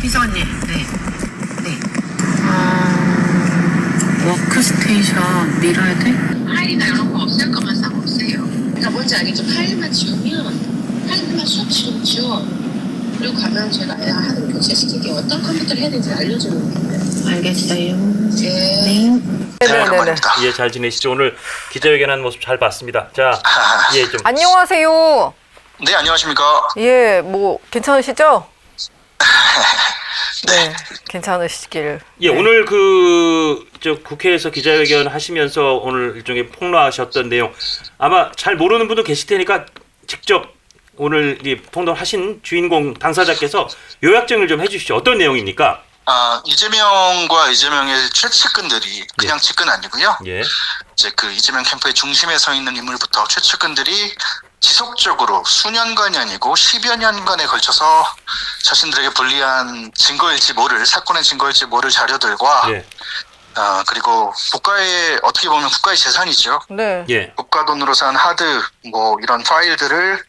비서관님. 네. 네. 워크스테이션 밀어야 돼? 파일이나 이런 거 없을 거면 상관없어요. 그러니까 뭔지 알겠죠? 파일만 지우면 파일만 쑥 지워. 그리고 가면 제가 하는 교체시키게 어떤 컴퓨터를 해야 되는지 알려주는 거예요. 알겠어요. 네. 네네네. 예, 잘 지내시죠? 오늘 기자회견한 모습 잘 봤습니다. 자, 예, 좀. 안녕하세요. 네, 안녕하십니까. 예, 뭐 괜찮으시죠? 네, 괜찮으시길. 예, 네. 오늘 저 국회에서 기자회견 하시면서 오늘 일종의 폭로하셨던 내용 아마 잘 모르는 분도 계실 테니까 직접 오늘 이 폭로하신 주인공 당사자께서 요약 정리를 좀 해주시죠. 어떤 내용입니까? 이재명과 이재명의 최측근들이 그냥 측근 아니고요. 예. 이제 그 이재명 캠프의 중심에 서 있는 인물부터 최측근들이 지속적으로 수년간이 아니고 10여 년간에 걸쳐서 자신들에게 불리한 증거일지 모를 사건의 증거일지 모를 자료들과 예. 그리고 국가의 어떻게 보면 국가의 재산이죠. 네. 예. 국가 돈으로 산 하드 뭐 이런 파일들을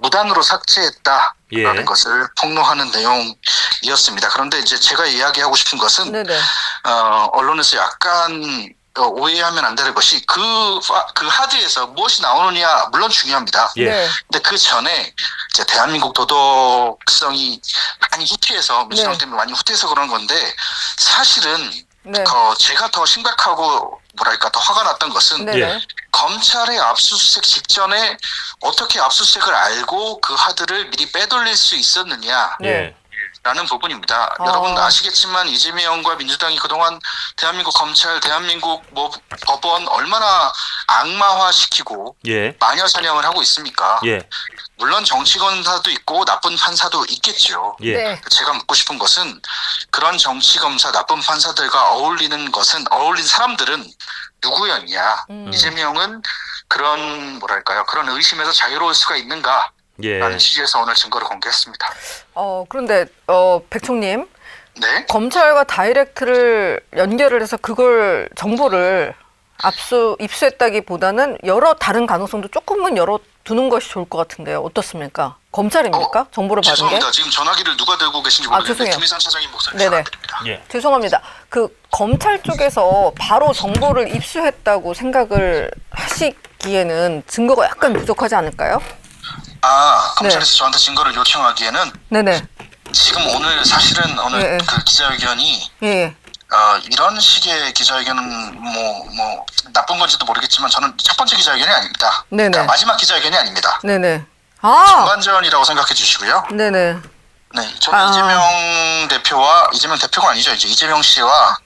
무단으로 삭제했다라는 예. 것을 폭로하는 내용이었습니다. 그런데 이제 제가 이야기하고 싶은 것은 네네. 언론에서 약간 오해하면 안 되는 것이 그 하드에서 무엇이 나오느냐 물론 중요합니다. 예. 네. 근데 그 전에 이제 대한민국 도덕성이 많이 후퇴해서 민주당 때문에 많이 후퇴해서 그런 건데 사실은 네. 제가 더 심각하고 뭐랄까 더 화가 났던 것은 네네. 예. 검찰의 압수수색 직전에 어떻게 압수수색을 알고 그 하드를 미리 빼돌릴 수 있었느냐 네. 라는 부분입니다. 여러분 아시겠지만 이재명과 민주당이 그동안 대한민국 검찰, 대한민국 뭐 법원 얼마나 악마화시키고 예. 마녀 사냥을 하고 있습니까? 예. 물론 정치검사도 있고 나쁜 판사도 있겠죠. 예. 네. 제가 묻고 싶은 것은 그런 정치검사, 나쁜 판사들과 어울린 사람들은 누구였냐? 이재명은 그런 뭐랄까요? 그런 의심에서 자유로울 수가 있는가? 예. 라는 취지에서 오늘 증거를 공개했습니다. 그런데 백총님, 네? 검찰과 다이렉트를 연결을 해서 그걸 정보를 입수했다기보다는 여러 다른 가능성도 조금은 열어두는 것이 좋을 것 같은데요. 어떻습니까? 검찰입니까? 정보를 받은 게? 죄송합니다. 지금 전화기를 누가 들고 계신지 모르겠는데 죄송해요. 김희선 차장님 목소리 네네. 잘 안 들립니다. 예. 죄송합니다. 그 검찰 쪽에서 바로 정보를 입수했다고 생각을 하시기에는 증거가 약간 부족하지 않을까요? 검찰에서 저한테 증거를 요청하기에는 네네. 지금 오늘 사실은 오늘 예, 예. 그 기자회견이 예. 이런 식의 기자회견은 뭐 나쁜 건지도 모르겠지만 저는 첫 번째 기자회견이 아닙니다. 네네. 그러니까 마지막 기자회견이 아닙니다. 네네. 전반전이라고 생각해 주시고요. 네네. 네, 저는 이재명 대표가 아니죠. 이제 이재명 씨와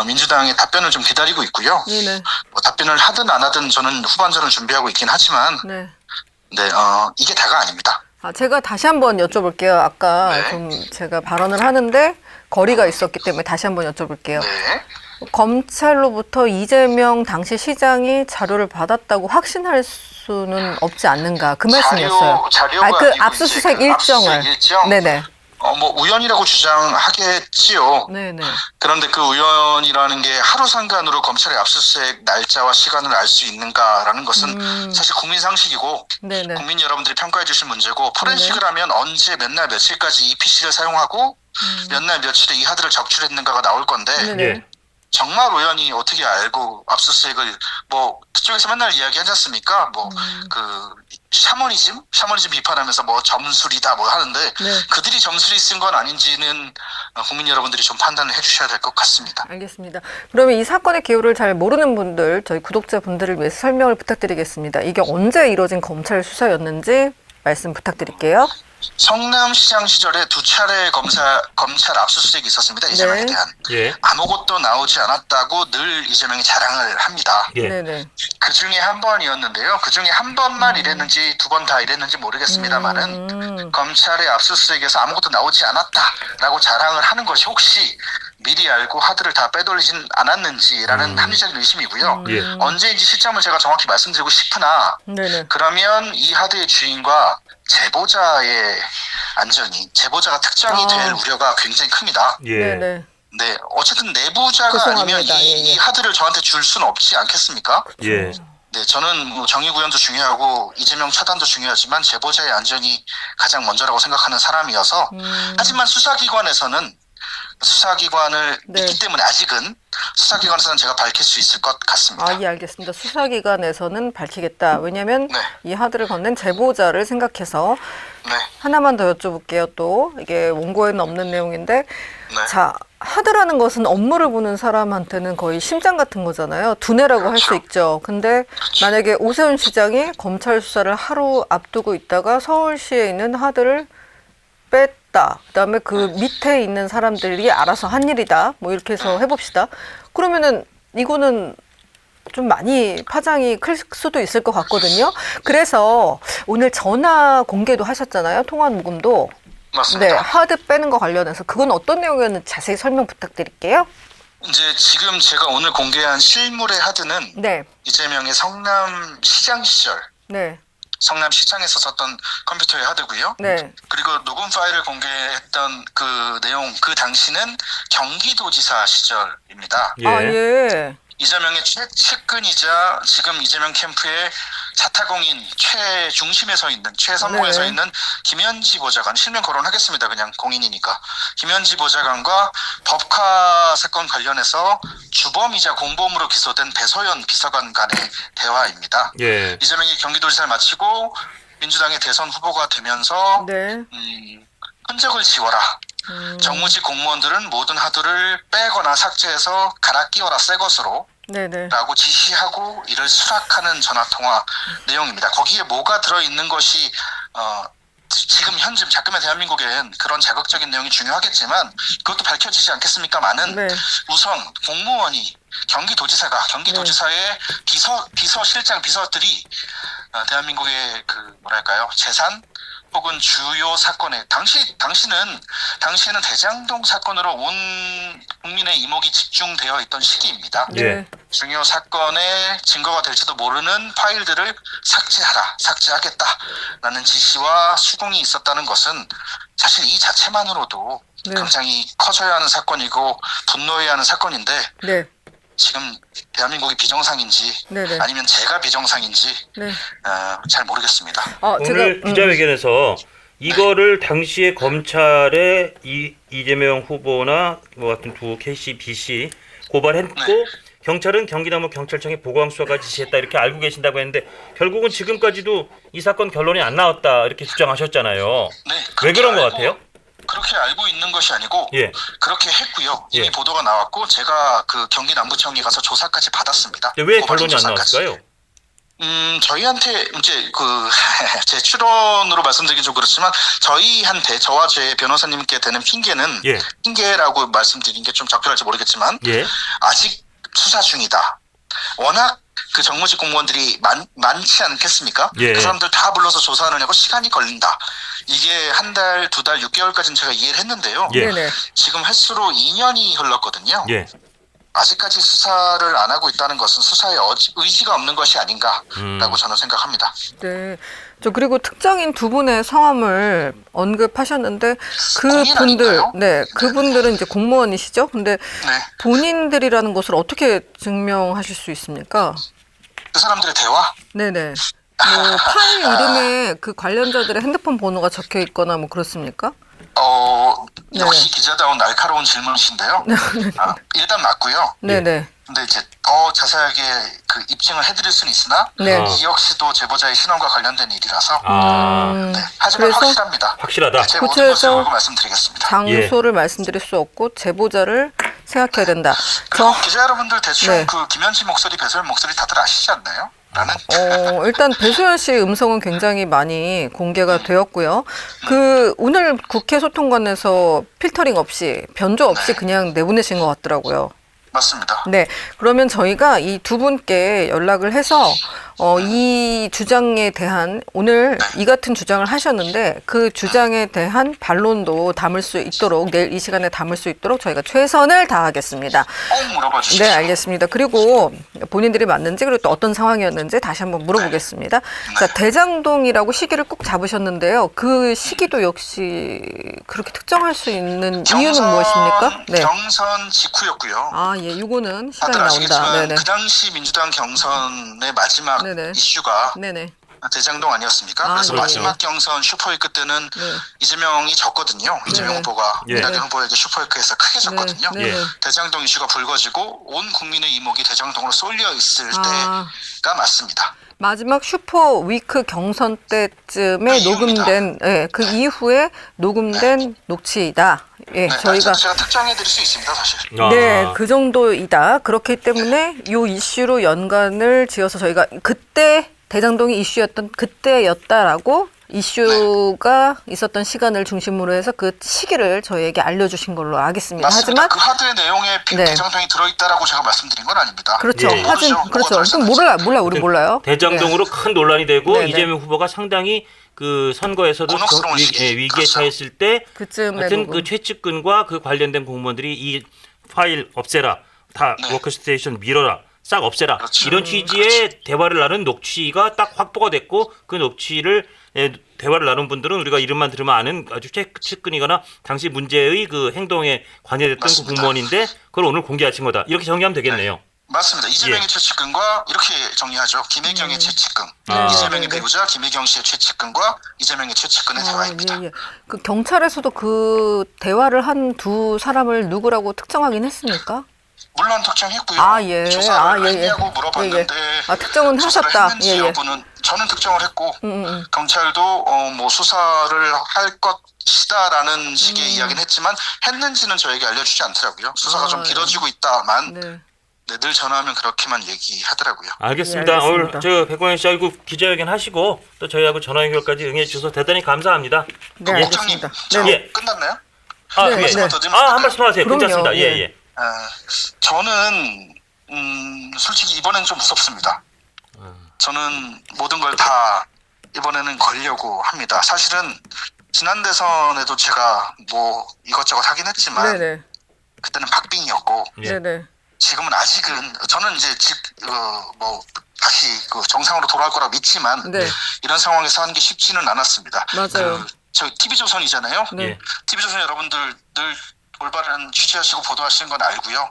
민주당의 답변을 좀 기다리고 있고요. 네네. 뭐 답변을 하든 안 하든 저는 후반전을 준비하고 있긴 하지만 네. 네, 이게 다가 아닙니다. 제가 다시 한번 여쭤볼게요. 아까 네. 좀 제가 발언을 하는데 거리가 있었기 때문에 다시 한번 여쭤볼게요. 네. 검찰로부터 이재명 당시 시장이 자료를 받았다고 확신할 수는 없지 않는가 그 말씀이었어요. 자료가 그 아니고 압수수색 이제 그 일정을. 압수수색 일정? 네네. 뭐 우연이라고 주장하겠지요. 네네. 그런데 그 우연이라는 게 하루 상관으로 검찰의 압수수색 날짜와 시간을 알 수 있는가라는 것은 사실 국민 상식이고 네네. 국민 여러분들이 평가해 주실 문제고 포렌식을 하면 언제 몇 날 며칠까지 이 PC를 사용하고 몇 날 며칠에 이 하드를 적출했는가가 나올 건데 네네. 예. 정말 우연히 어떻게 알고 압수수색을 뭐 그쪽에서 맨날 이야기하지 않습니까? 뭐 그 샤머니즘 비판하면서 뭐 점술이다 뭐 하는데 네. 그들이 점술이 쓴 건 아닌지는 국민 여러분들이 좀 판단을 해주셔야 될 것 같습니다. 알겠습니다. 그러면 이 사건의 기호를 잘 모르는 분들, 저희 구독자분들을 위해서 설명을 부탁드리겠습니다. 이게 언제 이뤄진 검찰 수사였는지 말씀 부탁드릴게요. 성남시장 시절에 두 차례 검찰 압수수색이 있었습니다. 이재명에 네. 대한. 예. 아무것도 나오지 않았다고 늘 이재명이 자랑을 합니다. 예. 네네. 그 중에 한 번이었는데요. 그 중에 한 번만 이랬는지 두 번 다 이랬는지 모르겠습니다만은 검찰의 압수수색에서 아무것도 나오지 않았다라고 자랑을 하는 것이 혹시 미리 알고 하드를 다 빼돌리진 않았는지라는 합리적인 의심이고요. 예. 언제인지 시점을 제가 정확히 말씀드리고 싶으나 네네. 그러면 이 하드의 주인과 제보자의 안전이 제보자가 특정이 될 우려가 굉장히 큽니다. 예. 네네. 네, 어쨌든 내부자가 아니면 죄송합니다. 예, 예. 이 하드를 저한테 줄 수는 없지 않겠습니까? 예. 네, 저는 뭐 정의구현도 중요하고 이재명 처단도 중요하지만 제보자의 안전이 가장 먼저라고 생각하는 사람이어서 하지만 수사기관을 네. 믿기 때문에 아직은 수사기관에서는 제가 밝힐 수 있을 것 같습니다. 아, 예, 알겠습니다. 수사기관에서는 밝히겠다. 왜냐하면 네. 이 하드를 건넨 제보자를 생각해서 네, 하나만 더 여쭤볼게요. 또 이게 원고에는 없는 내용인데, 네. 자, 하드라는 것은 업무를 보는 사람한테는 거의 심장 같은 거잖아요. 두뇌라고 할 수 그렇죠. 있죠. 근데 만약에 오세훈 시장이 검찰 수사를 하루 앞두고 있다가 서울시에 있는 하드를 뺐다. 그다음에 그 밑에 있는 사람들이 알아서 한 일이다. 뭐 이렇게 해서 해봅시다. 그러면은 이거는 좀 많이 파장이 클 수도 있을 것 같거든요. 그래서 오늘 전화 공개도 하셨잖아요. 통화 녹음도. 맞습니다. 네, 하드 빼는 거 관련해서 그건 어떤 내용이었는지 자세히 설명 부탁드릴게요. 이제 지금 제가 오늘 공개한 실물의 하드는 네, 이재명의 성남시장 시절 네, 성남시장에서 썼던 컴퓨터의 하드고요. 네. 그리고 녹음 파일을 공개했던 그 내용, 그 당시는 경기도지사 시절입니다. 예. 아, 예. 이재명의 측근이자 지금 이재명 캠프의 자타공인 최중심에 서 있는, 최선봉에 네. 서 있는 김현지 보좌관, 실명 거론하겠습니다. 그냥 공인이니까. 김현지 보좌관과 법카 사건 관련해서 주범이자 공범으로 기소된 배소연 비서관 간의 대화입니다. 예. 이재명이 경기도지사를 마치고 민주당의 대선 후보가 되면서 네. 흔적을 지워라. 정무직 공무원들은 모든 하드를 빼거나 삭제해서 갈아 끼워라 새 것으로 네네. 라고 지시하고 이를 수락하는 전화통화 내용입니다. 거기에 뭐가 들어있는 것이 지금 현재 자금의 대한민국엔 그런 자극적인 내용이 중요하겠지만 그것도 밝혀지지 않겠습니까마는 네. 우선 공무원이 경기도지사의 비서실장 비서들이 대한민국의 그 뭐랄까요 재산 혹은 주요 사건에 당시에는 대장동 사건으로 온 국민의 이목이 집중되어 있던 시기입니다. 예. 중요 사건의 증거가 될지도 모르는 파일들을 삭제하겠다라는 지시와 수긍이 있었다는 것은 사실 이 자체만으로도 네. 굉장히 커져야 하는 사건이고 분노해야 하는 사건인데 네. 지금 대한민국이 비정상인지 네네. 아니면 제가 비정상인지 네. 잘 모르겠습니다. 아, 오늘 제가 기자회견에서 이거를 당시에 검찰에 이재명 후보나 뭐 같은 두 KC, BC 고발했고 네. 경찰은 경기남부 경찰청에 보고한 수사까지 지시했다 이렇게 알고 계신다고 했는데 결국은 지금까지도 이 사건 결론이 안 나왔다 이렇게 주장하셨잖아요. 네, 왜 그런 것 같아요? 그렇게 알고 있는 것이 아니고 예. 그렇게 했고요. 이미 예. 보도가 나왔고 제가 그 경기 남부청에 가서 조사까지 받았습니다. 근데 왜 고발인 결론이 안 조사까지. 나왔을까요? 저희한테 이제 제 출연으로 말씀드리기 좀 그렇지만 저와 제 변호사님께 되는 핑계는 예. 핑계라고 말씀드린 게 좀 적절할지 모르겠지만 예. 아직 수사 중이다. 워낙 그 정무직 공무원들이 많지 않겠습니까? 예. 그 사람들 다 불러서 조사하느냐고 시간이 걸린다. 이게 한 달, 두 달, 6개월까지는 제가 이해를 했는데요. 예. 네네. 지금 횟수로 2년이 흘렀거든요. 예. 아직까지 수사를 안 하고 있다는 것은 수사에 의지가 없는 것이 아닌가라고 저는 생각합니다. 네. 저 그리고 특정인 두 분의 성함을 언급하셨는데 공인 그분들, 아닌가요? 네, 그분들은 이제 공무원이시죠? 근데 네. 본인들이라는 것을 어떻게 증명하실 수 있습니까? 그 사람들의 대화? 네네. 뭐 파일 이름에 그 관련자들의 핸드폰 번호가 적혀 있거나 뭐 그렇습니까? 역시 기자다운 날카로운 질문이신데요. 일단 맞고요. 네네. 근데 이제 더 자세하게 그 입증을 해드릴 수는 있으나 네. 이 역시도 제보자의 신원과 관련된 일이라서 아, 하지만 그래서 확실합니다. 확실하다. 제 모든 구체에서 것을 걸고 말씀드리겠습니다. 장소를 말씀드릴 수 없고 제보자를 생각해야 된다. 그리고 기자 여러분들 대충 네. 그 김현지 목소리, 배소연 목소리 다들 아시지 않나요? 나는 일단 배소연 씨 음성은 굉장히 많이 공개가 되었고요. 그 오늘 국회 소통관에서 필터링 없이 변조 없이 그냥 내보내신 것 같더라고요. 맞습니다. 네, 그러면 저희가 이 두 분께 연락을 해서 이 주장에 대한 오늘 이 같은 주장을 하셨는데 그 주장에 대한 반론도 담을 수 있도록 내일 이 시간에 담을 수 있도록 저희가 최선을 다하겠습니다. 꼭 물어봐 주십시오. 네, 알겠습니다. 그리고 본인들이 맞는지 그리고 또 어떤 상황이었는지 다시 한번 물어보겠습니다. 자, 대장동이라고 시기를 꼭 잡으셨는데요. 그 시기도 역시 그렇게 특정할 수 있는 이유는 무엇입니까? 네. 경선 직후였고요. 아, 예, 이거는 시간이 다들 나온다. 아시겠지만 네네. 그 당시 민주당 경선의 마지막 네네. 이슈가 네네. 대장동 아니었습니까? 아, 그래서 네. 마지막 경선 슈퍼위크 때는 네. 이재명이 졌거든요. 이재명 후보가 예. 민주당 후보에게 슈퍼위크에서 크게 졌거든요. 네. 네. 대장동 이슈가 불거지고 온 국민의 이목이 대장동으로 쏠려 있을 아. 때가 맞습니다. 마지막 슈퍼 위크 경선 때쯤에 그 녹음된, 예, 그 이후에 녹음된 녹취이다. 예, 네, 저희가. 제가 특정해드릴 수 있습니다, 사실. 네, 그 정도이다. 그렇기 때문에 요 이슈로 연관을 지어서 저희가 그때 대장동이 이슈였던 그때였다라고 이슈가 있었던 시간을 중심으로 해서 그 시기를 저희에게 알려주신 걸로 알겠습니다. 맞습니다. 하지만 그 하드의 내용에 네. 대장동이 들어있다라고 제가 말씀드린 건 아닙니다. 그렇죠. 예, 예. 하지만 그렇죠. 뭐가 그럼 몰라, 우리 몰라요. 대장동으로 큰 논란이 되고 네, 네. 이재명 후보가 상당히 그 선거에서도 곤혹스러운 시기. 위기에 그렇죠. 처했을 때 그쯤에 하여튼 녹음. 그 최측근과 그 관련된 공무원들이 이 파일 없애라, 다 네. 워크스테이션 밀어라, 싹 없애라, 그렇죠. 이런 취지의 대화를 나눈 녹취가 딱 확보가 됐고 그 녹취를 대화를 나눈 분들은 우리가 이름만 들으면 아는 아주 최측근이거나 당시 문제의 그 행동에 관여됐던 그 맞습니다. 공무원인데 그걸 오늘 공개하신 거다. 이렇게 정리하면 되겠네요. 맞습니다. 이재명의 예. 최측근과 이렇게 정리하죠. 김혜경의 최측근. 아. 이재명의 네. 배우자 김혜경 씨의 최측근과 이재명의 최측근의 대화입니다. 예, 예. 그 경찰에서도 그 대화를 한 두 사람을 누구라고 특정하긴 했습니까? 물론 특정했고요. 아, 예. 조사를 아, 예, 예. 했냐고 물어봤는데 예, 예. 아, 특정은 수사를 하셨다. 했는지 예, 예. 여부는 저는 특정을 했고 경찰도 뭐 수사를 할 것이다라는 식의 이야기는 했지만 했는지는 저에게 알려주지 않더라고요. 수사가 아, 좀 예. 길어지고 있다만 네. 네, 늘 전화하면 그렇게만 얘기하더라고요. 알겠습니다. 예, 오늘 알겠습니다. 저 백광현 씨 아이고 기자회견 하시고 또 저희하고 전화 연결까지 응해 주셔서 대단히 감사합니다. 네, 예. 국장님, 알겠습니다. 저 네. 예. 끝났나요? 아, 네, 예. 네. 한 말씀 하세요. 그럼요. 괜찮습니다. 예, 예. 예. 저는 솔직히 이번엔 좀 무섭습니다. 저는 모든 걸 다 이번에는 걸려고 합니다. 사실은 지난 대선에도 제가 뭐 이것저것 하긴 했지만 네네. 그때는 박빙이었고 예. 네네. 지금은 아직은 저는 이제 뭐 다시 그 정상으로 돌아올 거라고 믿지만 네. 이런 상황에서 하는 게 쉽지는 않았습니다. 맞아요. 저 TV조선이잖아요. 네. 예. TV조선 여러분들 늘 올바른 취재하시고 보도하시는 건 알고요.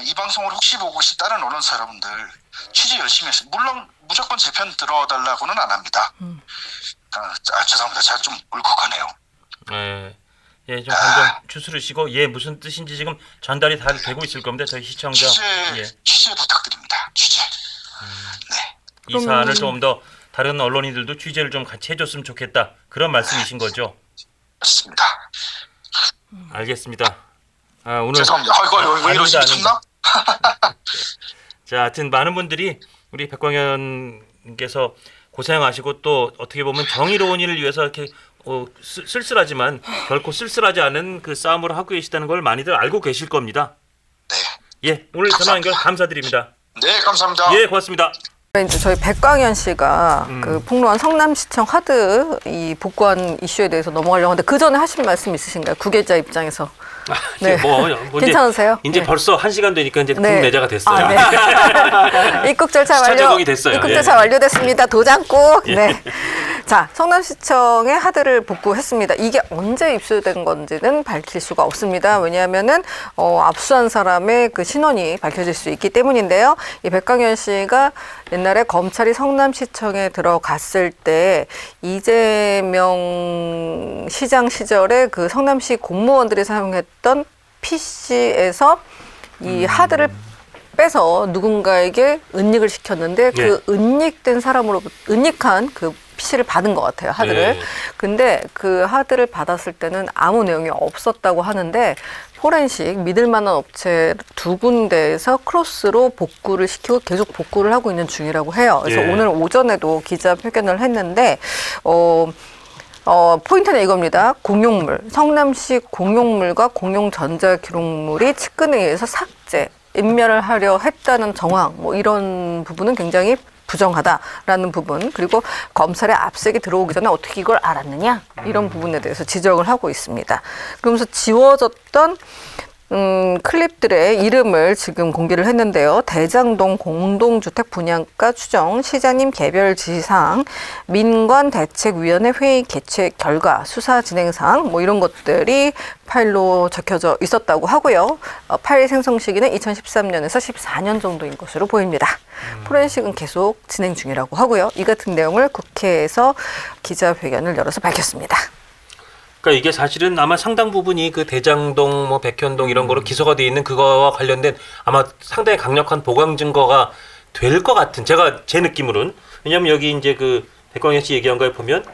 이 방송을 혹시 보고 계신 다른 언론사 여러분들 취재 열심히 했어요. 물론 무조건 제 편 들어달라고는 안 합니다. 죄송합니다. 제가 좀 울컥하네요. 예, 좀 감정 추스르시고 예 무슨 뜻인지 지금 전달이 다 되고 있을 겁니다. 저희 시청자 취재 부탁드립니다. 취재. 네. 이 사안을 좀 더 다른 언론인들도 취재를 좀 같이 해줬으면 좋겠다 그런 말씀이신 거죠. 맞습니다. 알겠습니다. 오늘 죄송합니다. 왜 이러지? 미쳤나? 자, 하여튼 많은 분들이 우리 백광현께서 고생하시고 또 어떻게 보면 정의로운 일을 위해서 이렇게 쓸쓸하지만 결코 쓸쓸하지 않은 그 싸움을 하고 계시다는 걸 많이들 알고 계실 겁니다. 네. 예, 오늘 전화 연결 감사드립니다. 네, 감사합니다. 예, 고맙습니다. 이제 저희 백광현 씨가 그 폭로한 성남시청 하드 이 복구한 이슈에 대해서 넘어가려고 하는데 그 전에 하실 말씀 있으신가요? 구계자 입장에서. 네. 뭐 괜찮으세요? 이제 네. 벌써 1시간 되니까 이제 네. 국내자가 됐어요. 아, 네. 입국 절차 시차 완료. 적응이 됐어요. 입국 예. 절차 완료됐습니다. 도장 꼭. 예. 네. 자, 성남시청의 하드를 복구했습니다. 이게 언제 입수된 건지는 밝힐 수가 없습니다. 왜냐하면은 압수한 사람의 그 신원이 밝혀질 수 있기 때문인데요. 이 백광현 씨가 옛날에 검찰이 성남시청에 들어갔을 때 이재명 시장 시절에 그 성남시 공무원들이 사용했던 PC에서 이 하드를 빼서 누군가에게 은닉을 시켰는데 그 은닉된 사람으로부터 은닉한 그 PC를 받은 것 같아요, 하드를. 네. 근데 그 하드를 받았을 때는 아무 내용이 없었다고 하는데 포렌식 믿을 만한 업체 두 군데에서 크로스로 복구를 시키고 계속 복구를 하고 있는 중이라고 해요. 그래서 예. 오늘 오전에도 기자회견을 했는데 포인트는 이겁니다. 공용물, 성남시 공용물과 공용전자기록물이 측근에 의해서 삭제, 인멸을 하려 했다는 정황, 뭐 이런 부분은 굉장히 부정하다라는 부분, 그리고 검찰의 압색이 들어오기 전에 어떻게 이걸 알았느냐, 이런 부분에 대해서 지적을 하고 있습니다. 그러면서 지워졌던 클립들의 이름을 지금 공개를 했는데요. 대장동 공동주택 분양가 추정, 시장님 개별 지시사항, 민관대책위원회 회의 개최 결과, 수사 진행사항, 뭐 이런 것들이 파일로 적혀져 있었다고 하고요. 파일 생성 시기는 2013년에서 14년 정도인 것으로 보입니다. 포렌식은 계속 진행 중이라고 하고요. 이 같은 내용을 국회에서 기자회견을 열어서 밝혔습니다. 그러니까 이게 사실은 아마 상당 부분이 그 대장동, 뭐 백현동 이런 거로 기소가 돼 있는 그거와 관련된 아마 상당히 강력한 보강 증거가 될 것 같은 제 느낌으로는. 왜냐하면 여기 이제 그 백광현 씨 얘기한 거에 보면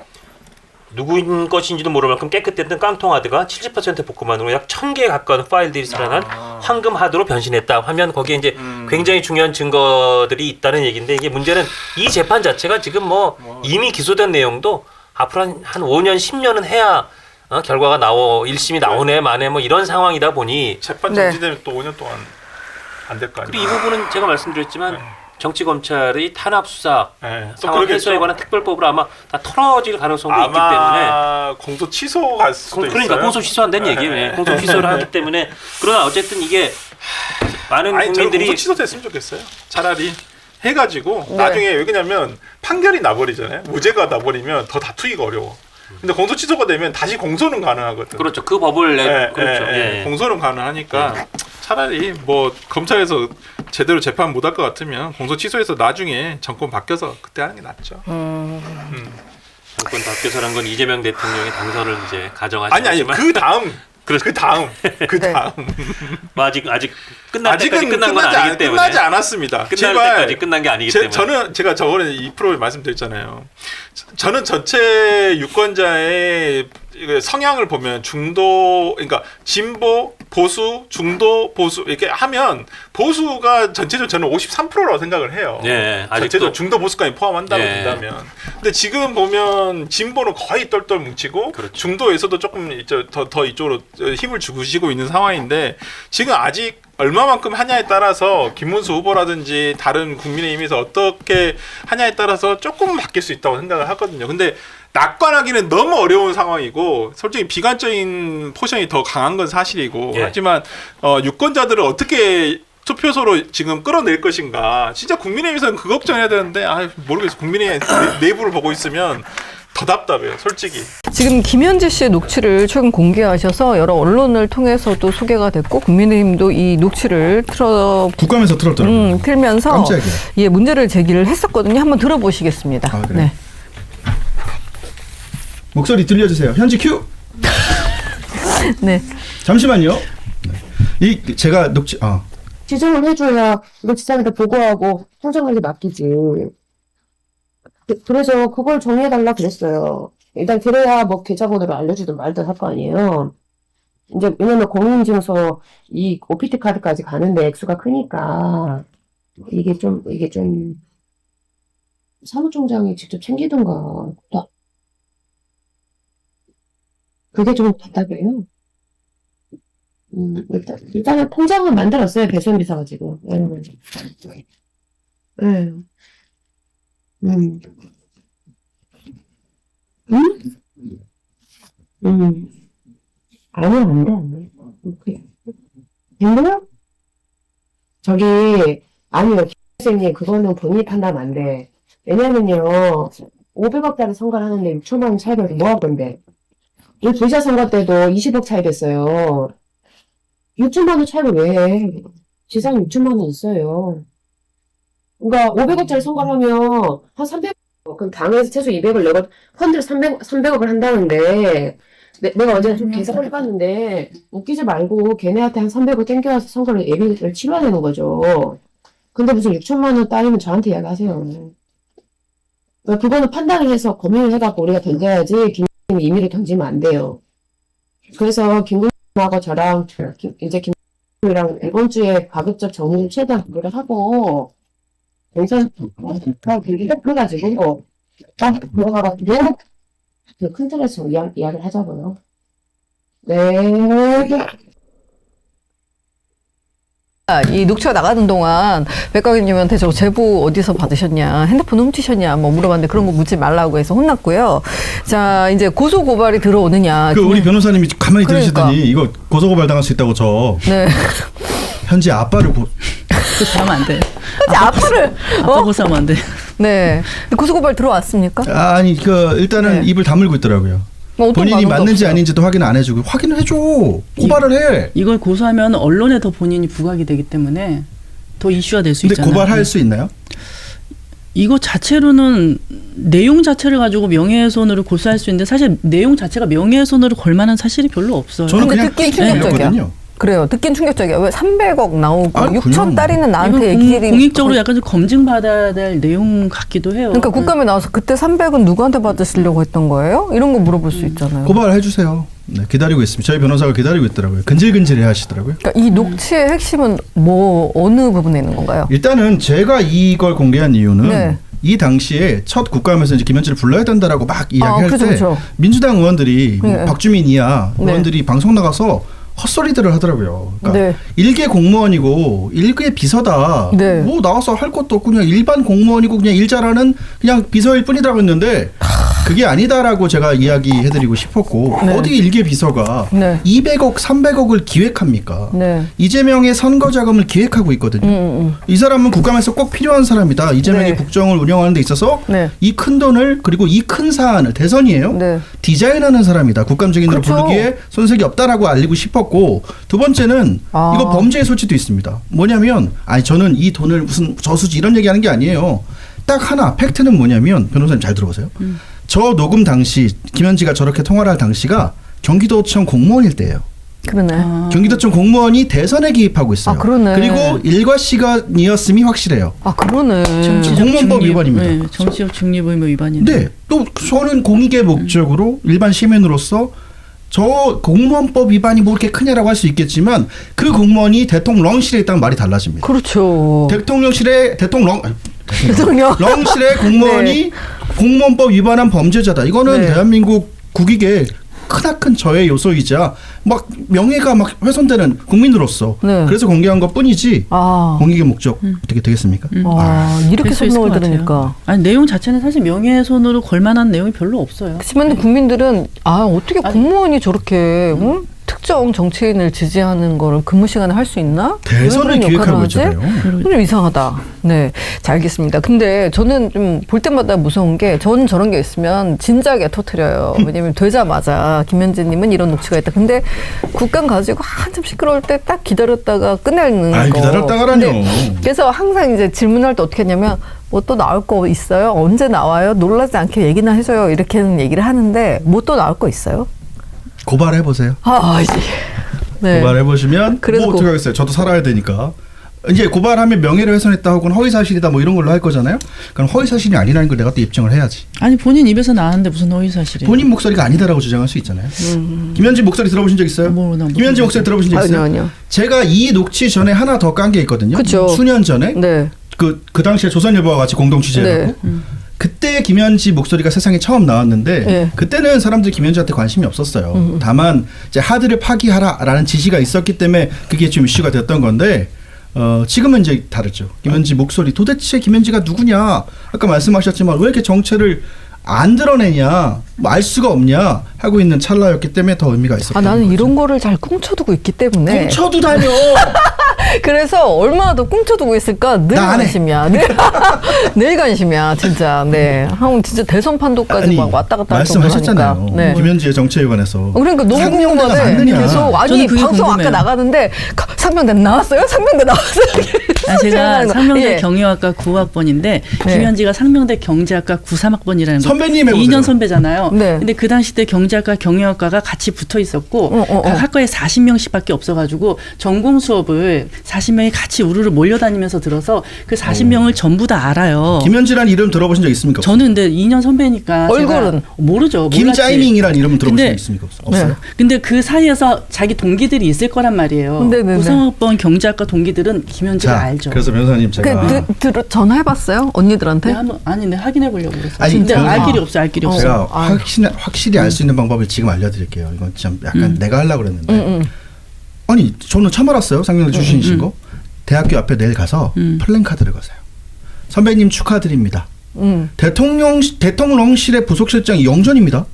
누구인 것인지도 모를 만큼 깨끗했던 깡통 하드가 70% 복구만으로 약 1000개에 가까운 파일들이 살아난 황금 하드로 변신했다 하면 거기에 이제 굉장히 중요한 증거들이 있다는 얘기인데, 이게 문제는 이 재판 자체가 지금 뭐 이미 기소된 내용도 앞으로 한 5년, 10년은 해야 결과가 1심이 나오네 마네 뭐 이런 상황이다 보니 재판 정지되면 또 5년 동안 안 될 거 아니에요. 그리고 이 부분은 제가 말씀드렸지만 정치 검찰의 탄압 수사 상황 해소에 관한 특별법으로 아마 다 털어질 가능성도 있기 때문에 아마 공소 취소 갈 수도 그러니까 있어요. 공소 취소한다는 얘기예요. 공소 취소를 하기 때문에. 그러나 어쨌든 이게 많은 저는 국민들이 공소 취소됐으면 좋겠어요. 차라리 해가지고 나중에 왜 그러냐면 판결이 나버리잖아요. 무죄가 나버리면 더 다투기가 어려워. 근데 공소 취소가 되면 다시 공소는 가능하거든. 그렇죠. 그 법을 그렇죠. 공소는 가능하니까 차라리 뭐 검찰에서 제대로 재판 못할 것 같으면 공소 취소해서 나중에 정권 바뀌어서 그때 하는 게 낫죠. 정권 바뀌어서란 건 이재명 대통령의 당선을 이제 가정하지 아니 않지만 그 다음 뭐 아직 끝날 때까지 끝난 건 아니기 때문에 끝나지 않았습니다. 끝날 때까지 끝난 게 아니기 때문에 제가 저번에 이 프로에 말씀드렸잖아요. 저는 전체 유권자의 성향을 보면 그러니까 진보, 보수, 중도, 보수 이렇게 하면 보수가 전체적으로 저는 53%라고 생각을 해요. 네, 전체적으로 중도 보수까지 포함한다고 된다면. 근데 지금 보면 진보는 거의 똘똘 뭉치고 그렇죠. 중도에서도 조금 더 이쪽으로 힘을 주시고 있는 상황인데, 지금 아직 얼마만큼 하냐에 따라서 김문수 후보라든지 다른 국민의힘에서 어떻게 하냐에 따라서 조금 바뀔 수 있다고 생각을 하거든요. 근데 낙관하기는 너무 어려운 상황이고, 솔직히 비관적인 포션이 더 강한 건 사실이고, 하지만 유권자들을 어떻게 투표소로 지금 끌어낼 것인가, 진짜 국민의힘에서는 그 걱정해야 되는데 모르겠어요. 국민의힘 내부를 보고 있으면 더 답답해요, 솔직히. 지금 김현지 씨의 녹취를 최근 공개하셔서 여러 언론을 통해서도 소개가 됐고, 국민의힘도 이 녹취를 국감에서 틀었더라고요. 틀면서 깜짝이야. 문제를 제기를 했었거든요. 한번 들어보시겠습니다. 그래? 네. 목소리 들려주세요. 현지 큐. 네. 잠시만요. 제가 녹취 지정을 해줘야 이거 지사한테 보고하고 행정관에 맡기지. 그래서 그걸 정리해달라 그랬어요. 일단 그래야 뭐 계좌번호를 알려주든 말든 할 거 아니에요. 이제 왜냐면 공인인증서 이 OPT 카드까지 가는데 액수가 크니까 이게 좀 사무총장이 직접 챙기던가. 그게 좀 답답해요. 일단은 통장을 만들었어요. 배수현 비서가 지금. 아니요, 안 돼. 됐나요? 아니요, 선생님, 그거는 본인이 판단하면 안 돼. 왜냐면요, 500억짜리 선거를 하는데 6천만 원 차이가 뭐 할 건데. 이 부자 선거 때도 20억 차이 됐어요. 6천만 원 차이를 왜 해? 지상 6천만 원 있어요. 그러니까 500억짜리 선거를 하면 한 300억, 그럼 당에서 최소 200을 내고 펀드를 300억을 한다는데 내가 어제 좀 계산을 해봤는데 웃기지 말고 걔네한테 한 300억 땡겨와서 선거를 예비를 치러야 되는 거죠. 근데 무슨 6천만 원 따위면 저한테 이야기하세요. 그러니까 그거는 판단을 해서 고민을 해갖고 우리가 던져야지 김국민이 임의로 던지면 안 돼요. 그래서 김국민하고 저랑 김국민이랑 이번 주에 가급적 정리를 최대한 공부를 하고 여기서 그래가지고 딱 들어가가지고 큰 틀에서 이야기를 하자고요. 네. 이 녹취가 나가는 동안 백광현님한테 저 제보 어디서 받으셨냐, 핸드폰 훔치셨냐 뭐 물어봤는데 그런 거 묻지 말라고 해서 혼났고요. 자, 이제 고소 고발이 들어오느냐. 우리 변호사님이 가만히 그러니까. 들으시더니 이거 고소 고발 당할 수 있다고 네. 현지 아빠를 고소하면 안 돼. 아빠를 아빠 고소하면 안 돼. 네. 고소 고발 들어왔습니까? 아니 일단은 네. 입을 다물고 있더라고요. 본인이 맞는지 아닌지도 확인 안 해주고 확인을 해줘. 고발을 해. 이걸 고소하면 언론에 더 본인이 부각이 되기 때문에 더 이슈화 될 수 근데 있잖아요. 고발할 수 있나요? 이거 자체로는 내용 자체를 가지고 명예훼손으로 고소할 수 있는데 사실 내용 자체가 명예훼손으로 걸 만한 사실이 별로 없어요. 저는 근데 그냥 듣긴 충격적이야. 거든요. 그래요. 듣긴 충격적이야. 왜 300억 나오고 아, 6천 그냥. 딸이는 나한테 이건 얘기를 공익적으로 약간 좀 검증받아야 될 내용 같기도 해요. 그러니까 국감에 나와서 그때 300은 누구한테 받으시려고 했던 거예요? 이런 거 물어볼 수 있잖아요. 고발해 주세요. 네, 기다리고 있습니다. 저희 변호사가 기다리고 있더라고요. 근질근질해 하시더라고요. 그러니까 이 녹취의 핵심은 어느 부분에 있는 건가요? 일단은 제가 이걸 공개한 이유는 네. 이 당시에 첫 국감에서 이제 김현지를 불러야 된다라고 막 이야기할 그죠, 때 그죠. 민주당 의원들이 뭐 네. 박주민이야 네. 의원들이 방송 나가서 헛소리들을 하더라고요. 그러니까 네. 일개 공무원이고 일개 비서다. 네. 뭐 나와서 할 것도 없고 그냥 일반 공무원이고 그냥 일 잘하는 그냥 비서일 뿐이라고 했는데 그게 아니다라고 제가 이야기해드리고 싶었고 네. 어디 일개 비서가 네. 200억, 300억을 기획합니까? 네. 이재명의 선거 자금을 기획하고 있거든요. 이 사람은 국감에서 꼭 필요한 사람이다. 이재명이 네. 국정을 운영하는 데 있어서 네. 이 큰 돈을 그리고 이 큰 사안을 대선이에요. 네. 디자인하는 사람이다. 국감 증인으로 그렇죠. 부르기에 손색이 없다라고 알리고 싶었고 두 번째는 이거 범죄의 소지도 있습니다. 뭐냐면 아니 저는 이 돈을 무슨 저수지 이런 얘기하는 게 아니에요. 딱 하나 팩트는 뭐냐면 변호사님 잘 들어보세요. 저 녹음 당시 김현지가 저렇게 통화를 할 당시가 경기도청 공무원일 때예요. 그러네. 경기도청 공무원이 대선에 개입하고 있어요. 아, 그러네. 그리고 일과 시간이었음이 확실해요. 아, 그러네. 공무원법 위반입니다. 네, 정치적 중립 의무 위반인데. 네. 또 저는 공익의 목적으로 일반 시민으로서 저 공무원법 위반이 뭐 이렇게 크냐라고 할 수 있겠지만 그 공무원이 대통령실에 있다면 말이 달라집니다. 그렇죠. 대통령실에 대통령. 령실의 공무원이 공무원법 위반한 범죄자다. 이거는 네. 대한민국 국익의 크나큰 저해 요소이자 막 명예가 막 훼손되는 국민으로서 네. 그래서 공개한 것뿐이지 아. 공익의 목적 어떻게 되겠습니까? 이렇게 될 수 있을 설명을 것 같아요. 들으니까. 아니 내용 자체는 사실 명예훼손으로 걸 만한 내용이 별로 없어요. 그렇지만 국민들은 어떻게 공무원이 저렇게 특정 정치인을 지지하는 거를 근무 시간에 할 수 있나? 대선을 왜 그런 기획하고 역할을 하지? 있잖아요. 좀 이상하다. 네, 잘 알겠습니다. 근데 저는 좀 볼 때마다 무서운 게 저는 저런 게 있으면 진작에 터트려요. 왜냐면 되자마자 김현지님은 이런 녹취가 있다. 근데 국감 가지고 한참 시끄러울 때 딱 기다렸다가 끝내는 아이, 거. 기다렸다가라뇨. 근데 그래서 항상 이제 질문할 때 어떻게 하냐면 뭐 또 나올 거 있어요? 언제 나와요? 놀라지 않게 얘기나 해줘요. 이렇게는 얘기를 하는데 뭐 또 나올 거 있어요? 고발해 보세요. 이제. 네. 고발해 보시면 그래서 뭐 어떻게 하겠어요? 저도 살아야 되니까. 이제 고발하면 명예를 훼손했다 혹은 허위사실이다 뭐 이런 걸로 할 거잖아요. 그럼 허위사실이 아니라는 걸 내가 또 입증을 해야지. 아니 본인 입에서 나왔는데 무슨 허위사실이에요? 본인 목소리가 아니다라고 주장할 수 있잖아요. 김현지 목소리 들어보신 적 있어요? 김현지 목소리 들어보신 적 있어요? 아니요. 제가 이 녹취 전에 하나 더 깐 게 있거든요. 그쵸. 수년 전에 네. 그 당시에 조선일보와 같이 공동 취재하고 그때 김현지 목소리가 세상에 처음 나왔는데 네. 그때는 사람들이 김현지한테 관심이 없었어요. 다만 이제 하드를 파기하라라는 지시가 있었기 때문에 그게 좀 이슈가 됐던 건데 지금은 이제 다르죠. 김현지 목소리 도대체 김현지가 누구냐? 아까 말씀하셨지만 왜 이렇게 정체를 안 드러내냐, 뭐 알 수가 없냐 하고 있는 찰나였기 때문에 더 의미가 있었던 나는 거죠. 이런 거를 잘 꽁쳐두고 있기 때문에. 꽁쳐두다뇨. 그래서 얼마나 더 꽁쳐두고 있을까 늘 나안 해. 관심이야. 늘 관심이야, 진짜. 네. 진짜 대선 판도까지 막 왔다 갔다 할 정도로 말씀하셨잖아요. 하니까. 네. 김현지의 정체에 관해서. 그러니까 너무 상명대가 궁금하네. 맞느냐. 계속 저는 그게 방송 궁금해요. 아까 나가는데 상명대 나왔어요? 상명대 나왔어요? 제가 상명대 예. 경영학과 9학번인데 김현지가 상명대 경제학과 93학번이라는 거. 선배님 해보세요. 2년 선배잖아요. 네. 근데 그 당시 때 경제학과 경영학과가 같이 붙어 있었고 각 학과에 40명씩밖에 없어가지고 전공 수업을 40명이 같이 우르르 몰려다니면서 들어서 그 40명을 전부 다 알아요. 김현지라는 이름 들어보신 적 있습니까? 저는 근데 2년 선배니까 얼굴은? 제가 모르죠. 김짜이밍이라는 이름 들어보신 적 근데- 있습니까? 없어요. 근데 그 사이에서 자기 동기들이 있을 거란 말이에요. 네네네. 9상학번 경제학과 동기들은 김현지가 알죠. 그래서 변호사님 제가 전화해봤어요? 언니들한테? 네, 한번 네, 확인해 보려고 그랬어요. 아니, 근데 저는- 알 길이 없어요. 알 길이 없어요. 제가 확실히 알 수 있는 방법을 지금 알려드릴게요. 이건 좀 약간 내가 하려고 그랬는데 아니 저는 처음 알았어요. 상명대 출신이신 거. 대학교 앞에 내일 가서 플랜카드를 거세요. 선배님 축하드립니다. 대통령실의 부속실장이 영전입니다.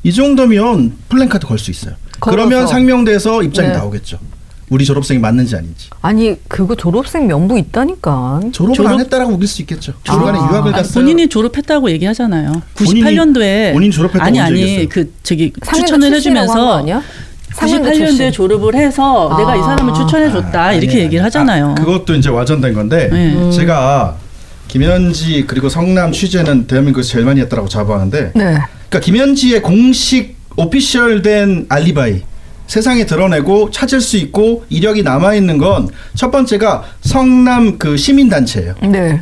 이 정도면 플랜카드 걸 수 있어요. 그러면 걸어서. 상명대에서 입장이 네. 나오겠죠. 우리 졸업생이 맞는지 아닌지. 아니 그거 졸업생 명부 있다니까. 졸업을 안 했다라고 우길 수 있겠죠. 중간에 유학을 아니, 갔어요. 본인이 졸업했다고 얘기하잖아요. 본인이- 98년도에 본인 졸업했다고 언제 아니 얘기했어요? 그 저기 상명대 추천을 출신이라고 한거 해주면서 아니야? 98년도에 졸업을 해서 내가 이 사람을 추천해줬다 이렇게 얘기를 하잖아요. 그것도 이제 와전된 건데 제가 김현지 그리고 성남 취재는 대한민국에서 제일 많이 했다라고 자부하는데 그러니까 김현지의 공식 오피셜된 알리바이 세상에 드러내고 찾을 수 있고 이력이 남아있는 건 첫 번째가 성남 그 시민단체예요.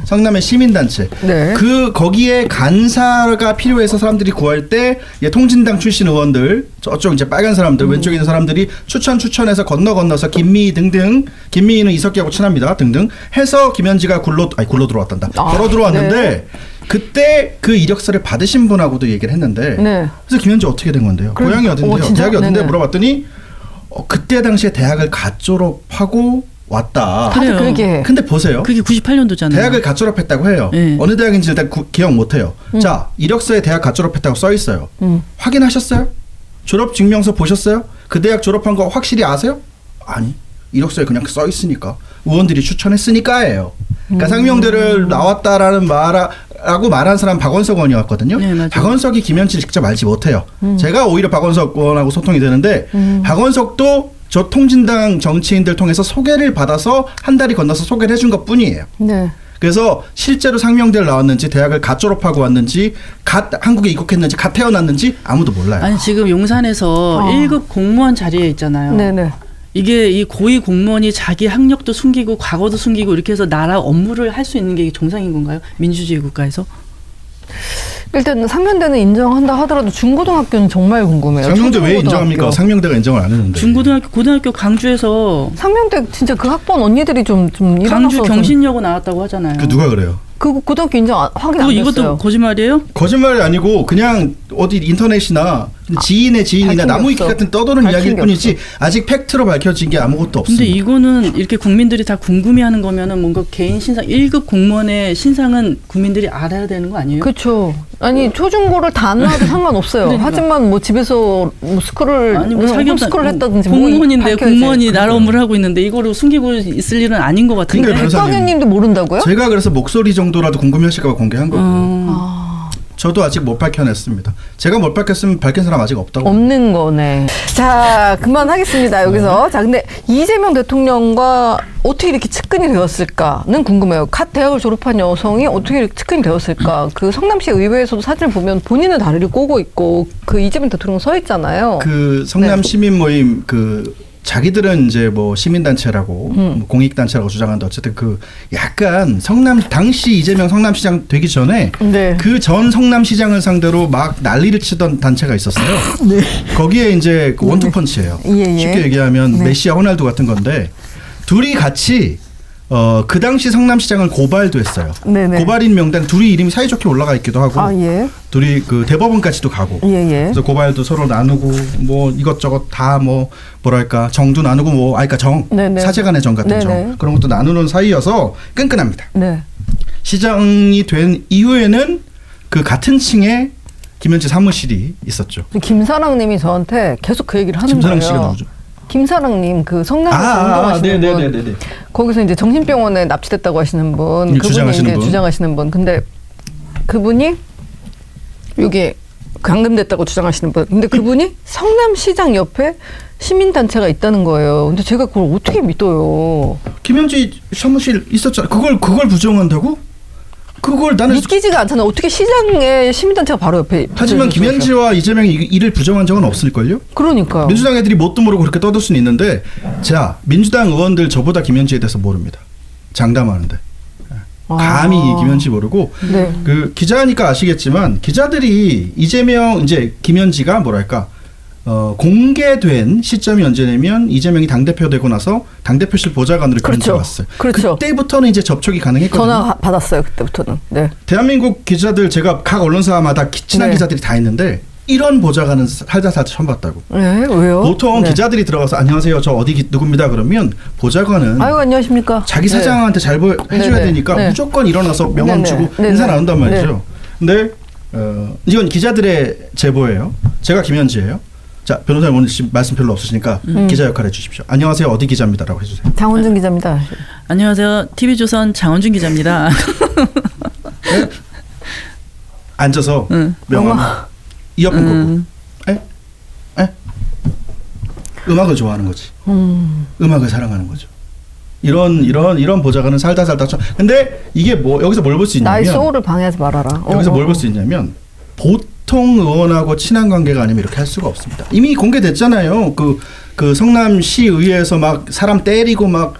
성남의 시민단체. 그 거기에 간사가 필요해서 사람들이 구할 때 통진당 출신 의원들 저쪽 이제 빨간 사람들 왼쪽에 있는 사람들이 추천해서 건너서 김미희 등등 김미희는 이석기하고 친합니다 등등 해서 김현지가 굴러 들어왔단다. 걸어 들어왔는데 그때 그 이력서를 받으신 분하고도 얘기를 했는데 그래서 김현지 어떻게 된 건데요? 고향이 어딘데요? 대학이 어딘데? 물어봤더니 그때 당시에 대학을 갓 졸업하고 왔다. 그래요. 근데 보세요. 그게 98년도잖아요. 대학을 갓 졸업했다고 해요. 어느 대학인지 일단 기억 못해요. 자, 이력서에 대학 갓 졸업했다고 써 있어요. 확인하셨어요? 졸업 증명서 보셨어요? 그 대학 졸업한 거 확실히 아세요? 아니. 이력서에 그냥 써 있으니까. 의원들이 추천했으니까예요. 그러니까 상명대를 나왔다라는 라고 말한 사람 박원석 의원이었거든요. 박원석이 김현지를 직접 알지 못해요. 제가 오히려 박원석 의원하고 소통이 되는데 박원석도 저 통진당 정치인들 통해서 소개를 받아서 한 달이 건너서 소개를 해준 것 뿐이에요. 그래서 실제로 상명대를 나왔는지 대학을 갓 졸업하고 왔는지 갓 한국에 입국했는지 갓 태어났는지 아무도 몰라요. 아니 지금 용산에서 1급 공무원 자리에 있잖아요. 이게 이 고위 공무원이 자기 학력도 숨기고 과거도 숨기고 이렇게 해서 나라 업무를 할 수 있는 게 정상인 건가요? 민주주의 국가에서? 일단 상명대는 인정한다 하더라도 중고등학교는 정말 궁금해요. 상명대 왜 인정합니까? 상명대가 인정을 안 했는데. 중고등학교, 고등학교 광주에서 상명대 진짜 그 학번 언니들이 좀 광주 경신여고 나왔다고 하잖아요. 그 누가 그래요? 그 고등학교 인정 확인 안 됐어요. 이것도 거짓말이에요? 거짓말이 아니고 그냥 어디 인터넷이나 지인의 지인이나 나무위키 같은 떠도는 이야기일 뿐이지 아직 팩트로 밝혀진 게 아무것도 없습니다. 근데 이거는 이렇게 국민들이 다 궁금해하는 거면은 뭔가 개인 신상 1급 공무원의 신상은 국민들이 알아야 되는 거 아니에요? 그렇죠. 아니 초중고를 다 나와도 상관없어요. 그러니까. 하지만 뭐 집에서 뭐 스크롤 홈스크롤 했다든지 공무원인데 뭐 공무원이 나라 업무를 하고 있는데 이거를 숨기고 있을 일은 아닌 것 같은데. 백광현님도 모른다고요? 제가 그래서 목소리 정도라도 궁금해하실까 봐 공개한 거고. 저도 아직 못 밝혀냈습니다. 제가 못 밝혔으면 밝힌 사람 아직 없다고. 없는 거네. 자, 그만하겠습니다. 여기서. 자, 근데 이재명 대통령과 어떻게 이렇게 측근이 되었을까는 궁금해요. 갓 대학을 졸업한 여성이 어떻게 이렇게 측근이 되었을까? 그 성남시 의회에서도 사진을 보면 본인은 다리를 꼬고 있고 그 이재명 대통령 서 있잖아요. 그 성남 시민 모임 자기들은 이제 뭐 시민단체라고 뭐 공익단체라고 주장하는데 어쨌든 그 약간 당시 이재명 성남시장 되기 전에 그 전 성남시장을 상대로 막 난리를 치던 단체가 있었어요. 거기에 이제 그 원투펀치예요. 쉽게 얘기하면 메시와 호날두 같은 건데 둘이 같이 그 당시 성남시장을 고발도 했어요. 고발인 명단 둘이 이름이 사이좋게 올라가 있기도 하고 둘이 그 대법원까지도 가고 그래서 고발도 서로 나누고 뭐 이것저것 다 뭐 뭐랄까 정도 나누고 뭐 그러니까 사제간의 정 같은 정 그런 것도 나누는 사이여서 끈끈합니다. 시장이 된 이후에는 그 같은 층에 김현지 사무실이 있었죠. 김사랑님이 저한테 계속 그 얘기를 하는 김사랑 거예요. 씨가 누구죠? 김사랑님 그 성남에서 운동하시는 분 거기서 이제 정신병원에 납치됐다고 하시는 분 그분이 주장하시는 분 근데 그분이 여기 감금됐다고 주장하시는 분 근데 그분이 성남시장 옆에 시민단체가 있다는 거예요. 근데 제가 그걸 어떻게 믿어요? 김현지 사무실 있었잖아. 그걸 부정한다고? 그걸 나는 믿기지가 않잖아. 어떻게 시장에 시민단체가 바로 옆에. 하지만 김현지와 이재명이 이를 부정한 적은 없을걸요? 그러니까요. 민주당 애들이 뭣도 모르고 그렇게 떠들 수는 있는데 자 민주당 의원들 저보다 김현지에 대해서 모릅니다. 장담하는데 감히 김현지 모르고 그 기자니까 아시겠지만 기자들이 이재명 이제 김현지가 뭐랄까 공개된 시점이 언제냐면 이재명이 당대표 되고 나서 당대표실 보좌관으로 들어왔어요. 그때부터는 이제 접촉이 가능했거든요. 전화 받았어요. 그때부터는. 대한민국 기자들 제가 각 언론사마다 친한 기자들이 다 있는데 이런 보좌관은 살다 처음 봤다고. 왜요? 보통 기자들이 들어가서 안녕하세요. 저 어디 누굽니다. 그러면 보좌관은 아유 안녕하십니까. 자기 사장한테 잘 해줘야 되니까 무조건 일어나서 명함 주고 인사 나눈단 말이죠. 근데 이건 기자들의 제보예요. 제가 김현지예요. 자, 변호사님 오늘 지금 말씀 별로 없으시니까 기자 역할 해주십시오. 안녕하세요. 어디 기자입니다라고 해주세요. 장원준 기자입니다. 안녕하세요. TV조선 장원준 기자입니다. 네? 앉아서 명함 이어폰 꽂고 음악을 좋아하는 거지. 음악을 사랑하는 거죠. 이런 보좌관은 살다. 근데 이게 뭐 여기서 뭘 볼 수 있냐면 나의 소울을 방해하지 말아라. 여기서 뭘 볼 수 있냐면 보통 의원하고 친한 관계가 아니면 이렇게 할 수가 없습니다. 이미 공개됐잖아요. 그 성남시 의회에서 막 사람 때리고 막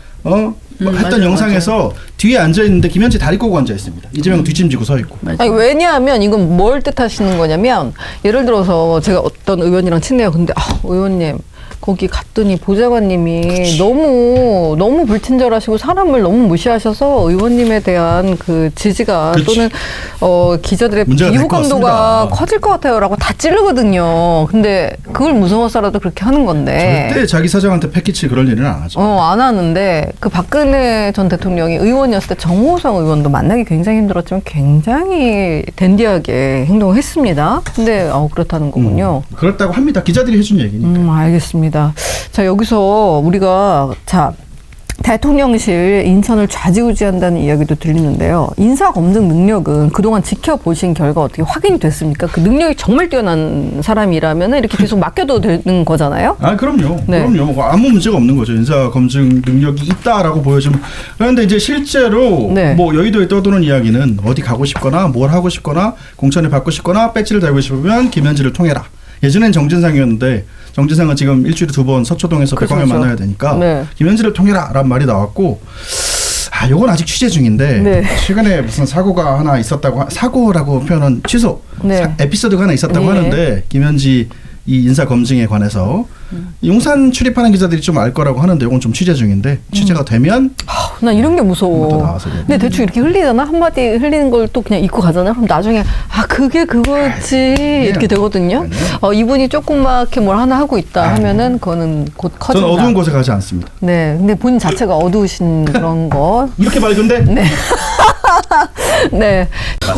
했던 맞아요, 영상에서 뒤에 앉아 있는데 김현지 다리 꼬고 앉아 있습니다. 이재명 뒷짐지고 서 있고. 아니, 왜냐하면 이건 뭘 뜻하시는 거냐면 예를 들어서 제가 어떤 의원이랑 친해요. 근데 의원님 거기 갔더니 보좌관님이 너무 불친절하시고 사람을 너무 무시하셔서 의원님에 대한 그 지지가 그치. 또는 기자들의 문제가 될 것 비호감도가 같습니다. 커질 것 같아요라고 다 찌르거든요. 근데 그걸 무서워서라도 그렇게 하는 건데. 절대 자기 사장한테 패키치 그럴 일은 안 하죠. 안 하는데 그 박근혜 전 대통령이 의원이었을 때 정호성 의원도 만나기 굉장히 힘들었지만 굉장히 댄디하게 행동을 했습니다. 근데 그렇다는 거군요. 그렇다고 합니다. 기자들이 해준 얘기니까. 알겠습니다. 자, 여기서 우리가 대통령실 인선을 좌지우지한다는 이야기도 들리는데요. 인사검증 능력은 그동안 지켜보신 결과 어떻게 확인이 됐습니까? 그 능력이 정말 뛰어난 사람이라면 이렇게 계속 맡겨도 되는 거잖아요? 그럼요. 네. 그럼요. 뭐 아무 문제가 없는 거죠. 인사검증 능력이 있다라고 보여지면. 그런데 이제 실제로 네. 뭐 여의도에 떠도는 이야기는 어디 가고 싶거나 뭘 하고 싶거나 공천을 받고 싶거나 배지를 달고 싶으면 김현지를 통해라. 예전엔 정진상이었는데 정진상은 지금 일주일에 2번 서초동에서 백광을 그렇죠. 만나야 되니까 네. 김현지를 통해라라는 말이 나왔고 요건 아직 취재 중인데 네. 최근에 무슨 사고가 하나 있었다고 사고라고 표현은 취소 네. 에피소드가 하나 있었다고 네. 하는데 김현지 이 인사 검증에 관해서 용산 출입하는 기자들이 좀 알 거라고 하는데 이건 좀 취재 중인데 취재가 되면 나 이런 게 한번 더 무서워. 나와서 얘기해. 근데 대충 이렇게 흘리잖아. 한마디 흘리는 걸 또 그냥 잊고 가잖아요. 그럼 나중에 그게 그거지 이렇게 되거든요. 이분이 조그맣게 뭘 하나 하고 있다 하면은 그거는 곧 커진다. 저는 어두운 곳에 가지 않습니다. 네, 근데 본인 자체가 어두우신 그런 거. 이렇게 밝은데 네.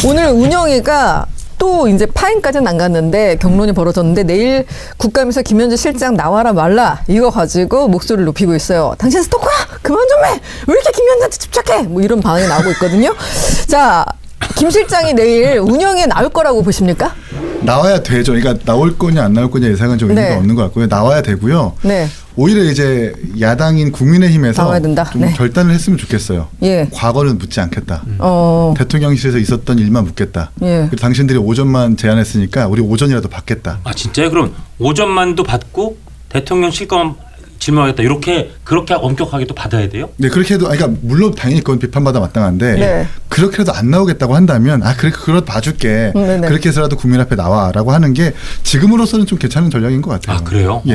오늘 운영위가 또 이제 파행까지는 안 갔는데 경론이 벌어졌는데 내일 국감에서 김현지 실장 나와라 말라 이거 가지고 목소리를 높이고 있어요. 당신 스토커야 그만 좀 해. 왜 이렇게 김현지한테 집착해? 뭐 이런 반응이 나오고 있거든요. 자, 김 실장이 내일 운영에 나올 거라고 보십니까? 나와야 되죠. 그러니까 나올 거냐 안 나올 거냐 예상은 좀 의미가 네. 없는 것 같고요. 나와야 되고요. 네. 오히려 이제 야당인 국민의힘에서 나와야 된다. 좀 네. 결단을 했으면 좋겠어요. 예. 과거는 묻지 않겠다. 어. 대통령실에서 있었던 일만 묻겠다. 예. 그리고 당신들이 오전만 제안했으니까 우리 오전이라도 받겠다. 진짜요? 그럼 오전만도 받고 대통령 실검 질문하겠다. 그렇게 엄격하게 또 받아야 돼요? 네, 그렇게 해도 그러니까 물론 당연히 그건 비판받아 마땅한데 네. 그렇게라도 안 나오겠다고 한다면 그래도 봐줄게. 네네. 그렇게 해서라도 국민 앞에 나와라고 하는 게 지금으로서는 좀 괜찮은 전략인 것 같아요. 그래요? 예.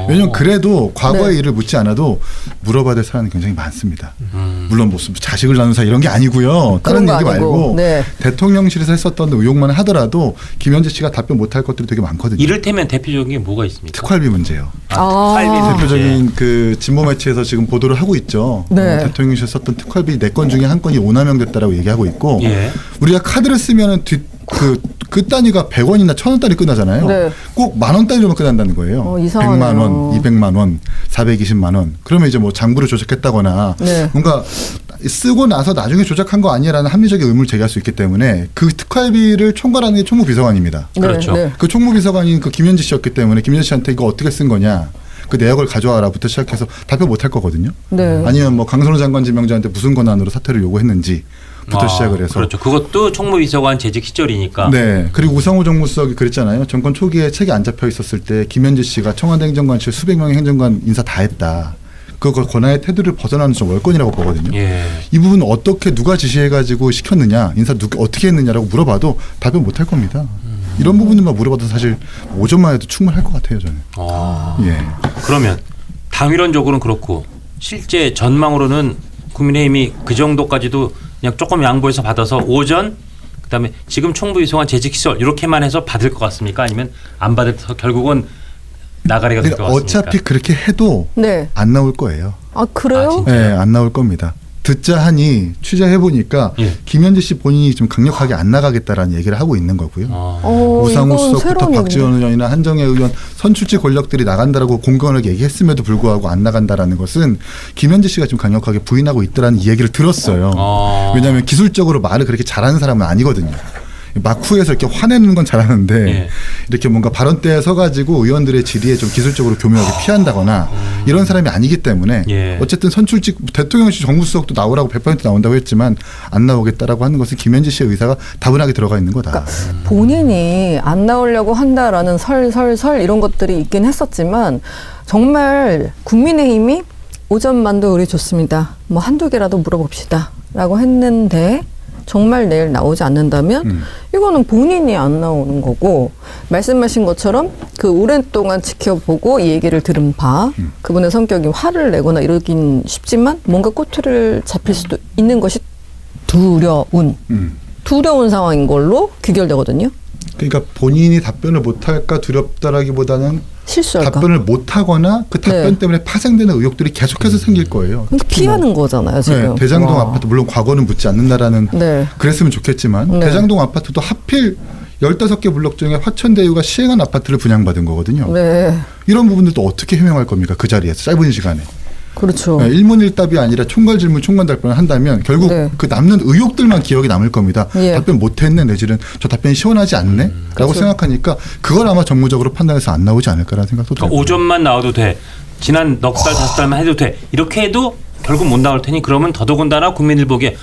왜냐면 그래도 과거의 네. 일을 묻지 않아도 물어봐야 될 사안이 굉장히 많습니다. 물론 무슨 자식을 낳는 사이 이런 게 아니고요. 다른 그런 거 얘기 아니고. 말고 네. 대통령실에서 했었던 의혹만 하더라도 김현지 씨가 답변 못할 것들이 되게 많거든요. 이를테면 대표적인 게 뭐가 있습니까? 특활비 문제요. 아. 대표적인 그 진보 매체에서 지금 보도를 하고 있죠. 네. 대통령실 썼던 특활비 4건 중에 한 건이 오남용됐다라고 얘기하고 있고 예. 우리가 카드를 쓰면은 그 단위가 100원이나 1000원짜리 끝나잖아요. 네. 꼭 10,000원 단위로만 끝난다는 거예요. 이상하네요. 100만 원, 200만 원, 420만 원. 그러면 이제 뭐 장부를 조작했다거나 네. 뭔가 쓰고 나서 나중에 조작한 거 아니야라는 합리적인 의문을 제기할 수 있기 때문에 그 특활비를 총괄하는 게 총무비서관입니다. 그렇죠. 네. 그 총무비서관인 그 김현지 씨였기 때문에 김현지 씨한테 이거 어떻게 쓴 거냐. 그 내역을 가져와라부터 시작해서 답변 못할 거거든요. 네. 아니면 뭐 강선호 장관 지명자한테 무슨 권한으로 사퇴를 요구했는지부터 시작을 해서. 그렇죠. 그것도 총무비서관 재직 시절이니까. 네. 그리고 우상호 정무수석이 그랬잖아요. 정권 초기에 책이 안 잡혀 있었을 때 김현지 씨가 청와대 행정관실 수백 명의 행정관 인사 다 했다. 그 권한의 테두리를 벗어나는 좀 월권이라고 보거든요. 예. 이 부분 어떻게 누가 지시해가지고 시켰느냐, 인사 어떻게 했느냐라고 물어봐도 답변 못할 겁니다. 이런 부분들만 물어봐도 사실 오전만 해도 충분할 것 같아요, 저는. 예. 그러면 당위론적으로는 그렇고 실제 전망으로는 국민의힘이 그 정도까지도 그냥 조금 양보해서 받아서 오전 그다음에 지금 총무비서관 재직 시절 이렇게만 해서 받을 것 같습니까? 아니면 안 받아서 결국은 나가리가 될 것 근데 같습니까? 어차피 그렇게 해도 네. 안 나올 거예요. 그래요? 진짜? 네, 안 나올 겁니다. 듣자 하니 취재해 보니까 예. 김현지 씨 본인이 좀 강력하게 안 나가겠다라는 얘기를 하고 있는 거고요. 우상호 이건 수석부터 새로운 박지원 의원이나 한정혜 의원 선출직 권력들이 나간다라고 공공연하게 얘기했음에도 불구하고 안 나간다라는 것은 김현지 씨가 좀 강력하게 부인하고 있다라는 얘기를 들었어요. 왜냐하면 기술적으로 말을 그렇게 잘하는 사람은 아니거든요. 막후에서 이렇게 화내는 건 잘하는데 예. 이렇게 뭔가 발언대에 서가지고 의원들의 질의에 좀 기술적으로 교묘하게 피한다거나 이런 사람이 아니기 때문에 예. 어쨌든 선출직 대통령실 정무수석도 나오라고 100% 나온다고 했지만 안 나오겠다라고 하는 것은 김현지 씨의 의사가 다분하게 들어가 있는 거다. 그러니까 본인이 안 나오려고 한다라는 설 이런 것들이 있긴 했었지만 정말 국민의힘이 오전만도 우리 좋습니다. 뭐 한두 개라도 물어봅시다. 라고 했는데 정말 내일 나오지 않는다면 이거는 본인이 안 나오는 거고 말씀하신 것처럼 그 오랫동안 지켜보고 이 얘기를 들은 바 그분의 성격이 화를 내거나 이러긴 쉽지만 뭔가 꼬투리를 잡힐 수도 있는 것이 두려운 상황인 걸로 귀결되거든요. 그러니까 본인이 답변을 못할까 두렵다라기보다는 실수할까? 답변을 못하거나 그 답변 네. 때문에 파생되는 의혹들이 계속해서 생길 거예요. 그러니까 피하는 거잖아요, 지금. 네, 대장동 와. 아파트 물론 과거는 묻지 않는다라는 네. 그랬으면 좋겠지만 네. 대장동 아파트도 하필 15개 블록 중에 화천대유가 시행한 아파트를 분양받은 거거든요. 네. 이런 부분들도 어떻게 해명할 겁니까? 그 자리에서 짧은 시간에. 그렇죠. 네, 일문일답이 아니라 총괄 질문, 총괄 답변을 한다면 결국 네. 그 남는 의혹들만 기억에 남을 겁니다. 예. 답변 못했네 내지는 저 답변이 시원하지 않네 라고 그렇죠. 생각하니까 그걸 아마 정무적으로 판단해서 안 나오지 않을까라는 생각도 들어요. 그러니까 오전만 나와도 돼. 지난 넉 달, 5달만 해도 돼. 이렇게 해도 결국 못 나올 테니 그러면 더더군다나 국민들 보기에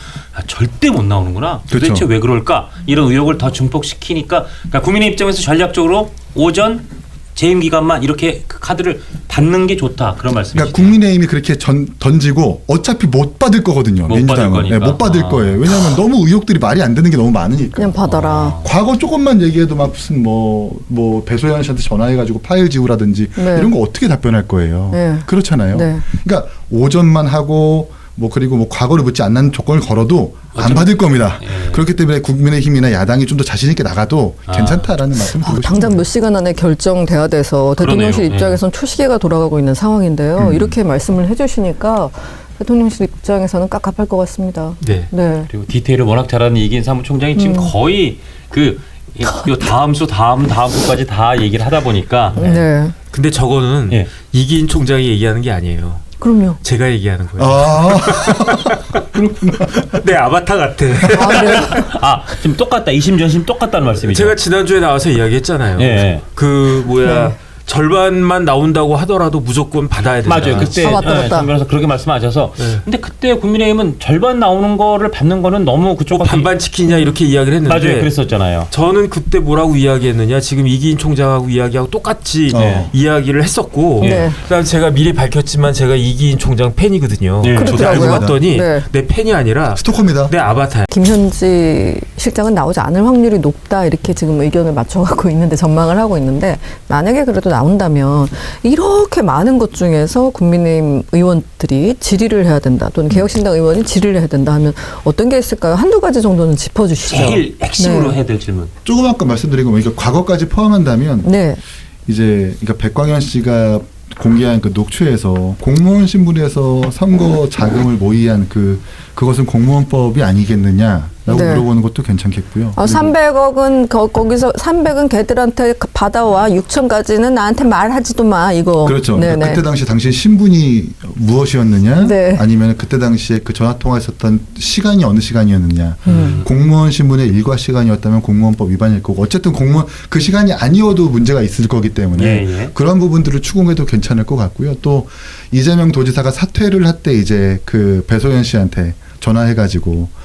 절대 못 나오는구나. 도대체 그렇죠. 왜 그럴까? 이런 의혹을 더 증폭시키니까 그러니까 국민의 입장에서 전략적으로 오전 재임 기간만 이렇게 그 카드를 받는 게 좋다. 그런 말씀이시죠. 그러니까 국민의힘이 그렇게 던지고 어차피 못 받을 거거든요. 못 민주당은. 받을 거니까. 못 받을 거예요. 왜냐하면 너무 의혹들이 말이 안 되는 게 너무 많으니까. 그냥 받아라. 과거 조금만 얘기해도 막 무슨 뭐 배소연 씨한테 전화해가지고 파일 지우라든지 네. 이런 거 어떻게 답변할 거예요. 네. 그렇잖아요. 네. 그러니까 오전만 하고 뭐 그리고 뭐 과거를 묻지 않는 조건을 걸어도 안 받을 겁니다. 예. 그렇기 때문에 국민의힘이나 야당이 좀 더 자신 있게 나가도 괜찮다라는 말씀 드리고 당장 싶습니다. 몇 시간 안에 결정돼야 돼서 대통령실 그러네요. 입장에선 초시계가 돌아가고 있는 상황인데요. 이렇게 말씀을 해주시니까 대통령실 입장에서는 깝깝할 것 같습니다. 네. 네. 그리고 디테일을 워낙 잘하는 이기인 사무총장이 지금 거의 요 다음 수까지 다 얘기를 하다 보니까 네. 근데 저거는 예. 이기인 총장이 얘기하는 게 아니에요. 그럼요. 제가 얘기하는 거예요. 아, 내 아바타 같아. 아, 네. 아 지금 똑같다. 이심전심 똑같다는 말씀이죠. 제가 지난주에 나와서 이야기했잖아요. 예. 그 뭐야 절반만 나온다고 하더라도 무조건 받아야 된다. 맞아요. 그때 맞다. 정 변호사 그렇게 말씀하셔서 네. 근데 그때 국민의힘은 절반 나오는 거를 받는 거는 너무 그쪽 뭐 반반 치킨이냐 이렇게 이야기를 했는데 맞아요. 그랬었잖아요. 저는 그때 뭐라고 이야기했느냐 지금 이기인 총장하고 이야기하고 똑같이 이야기를 했었고 네. 그다음 제가 미리 밝혔지만 제가 이기인 총장 팬이거든요. 네. 저도 알고 그렇더라고요. 봤더니 네. 내 팬이 아니라 스토커입니다. 내 아바타야. 김현지 실장은 나오지 않을 확률이 높다 이렇게 지금 의견을 맞춰가고 있는데 전망을 하고 있는데 만약에 그래도 나온다면 이렇게 많은 것 중에서 국민의힘 의원들이 질의를 해야 된다 또는 개혁신당 의원이 질의를 해야 된다 하면 어떤 게 있을까요? 한두 가지 정도는 짚어주시죠. 제일 핵심으로 네. 해야 될 질문. 조금 아까 말씀드린 거 보니까 과거까지 포함한다면 네. 이제 그러니까 백광현 씨가 공개한 그 녹취에서 공무원 신분에서 선거 자금을 모의한 그것은 공무원법이 아니겠느냐라고 네. 물어보는 것도 괜찮겠고요. 300억은 거기서 300은 걔들한테 받아와 6천까지는 나한테 말하지도 마 이거. 그렇죠. 그러니까 네네. 그때 당시 당신 신분이 무엇이었느냐, 네. 아니면 그때 당시에 그 전화 통화했었던 시간이 어느 시간이었느냐. 공무원 신분의 일과 시간이었다면 공무원법 위반일 거고, 어쨌든 공무원 그 시간이 아니어도 문제가 있을 거기 때문에 예. 그런 부분들을 추궁해도 괜찮을 것 같고요. 또 이재명 도지사가 사퇴를 할 때 이제 그 배소연 씨한테 전화해가지고.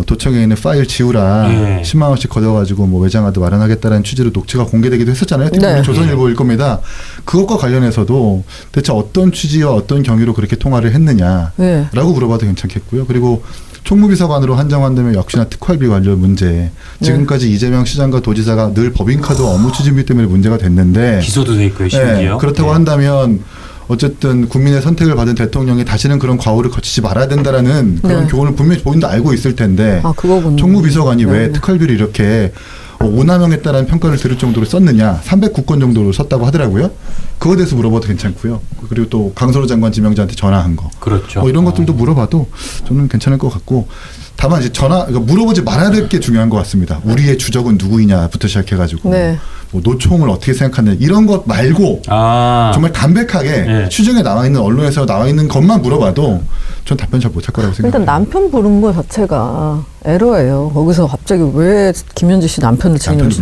도청에 있는 파일 지우라 10만 원씩 걷어가지고 뭐 외장하드 마련하겠다는 취지로 녹취가 공개되기도 했었잖아요. 네. 조선일보일 겁니다. 그것과 관련해서도 대체 어떤 취지와 어떤 경위로 그렇게 통화를 했느냐라고 네. 물어봐도 괜찮겠고요. 그리고 총무비서관으로 한정한다면 역시나 특활비 관련 문제. 지금까지 이재명 시장과 도지사가 늘 법인카드 업무 추진비 때문에 문제가 됐는데 기소도 돼 있고요. 심지어. 그렇다고 한다면 어쨌든 국민의 선택을 받은 대통령이 다시는 그런 과오를 거치지 말아야 된다라는 그런 네. 교훈을 분명히 본인도 알고 있을 텐데 아, 그거군요. 총무비서관이 왜 네. 특활비를 이렇게 오남용했다는 평가를 들을 정도로 썼느냐 309건 정도로 썼다고 하더라고요. 그거에 대해서 물어봐도 괜찮고요. 그리고 또 강선호 장관 지명자한테 전화한 거 그렇죠. 이런 것들도 물어봐도 저는 괜찮을 것 같고 다만 이제 그러니까 물어보지 말아야 될 게 중요한 것 같습니다. 우리의 주적은 누구이냐부터 시작해가지고 네. 뭐 노총을 어떻게 생각하느냐 이런 것 말고 정말 담백하게 네. 추정에 나와 있는 언론에서 나와 있는 것만 물어봐도 전 답변 잘 못할 거라고 생각해요. 일단 남편 부른 거 자체가 에러예요. 거기서 갑자기 왜 김현지 씨 남편을 지인지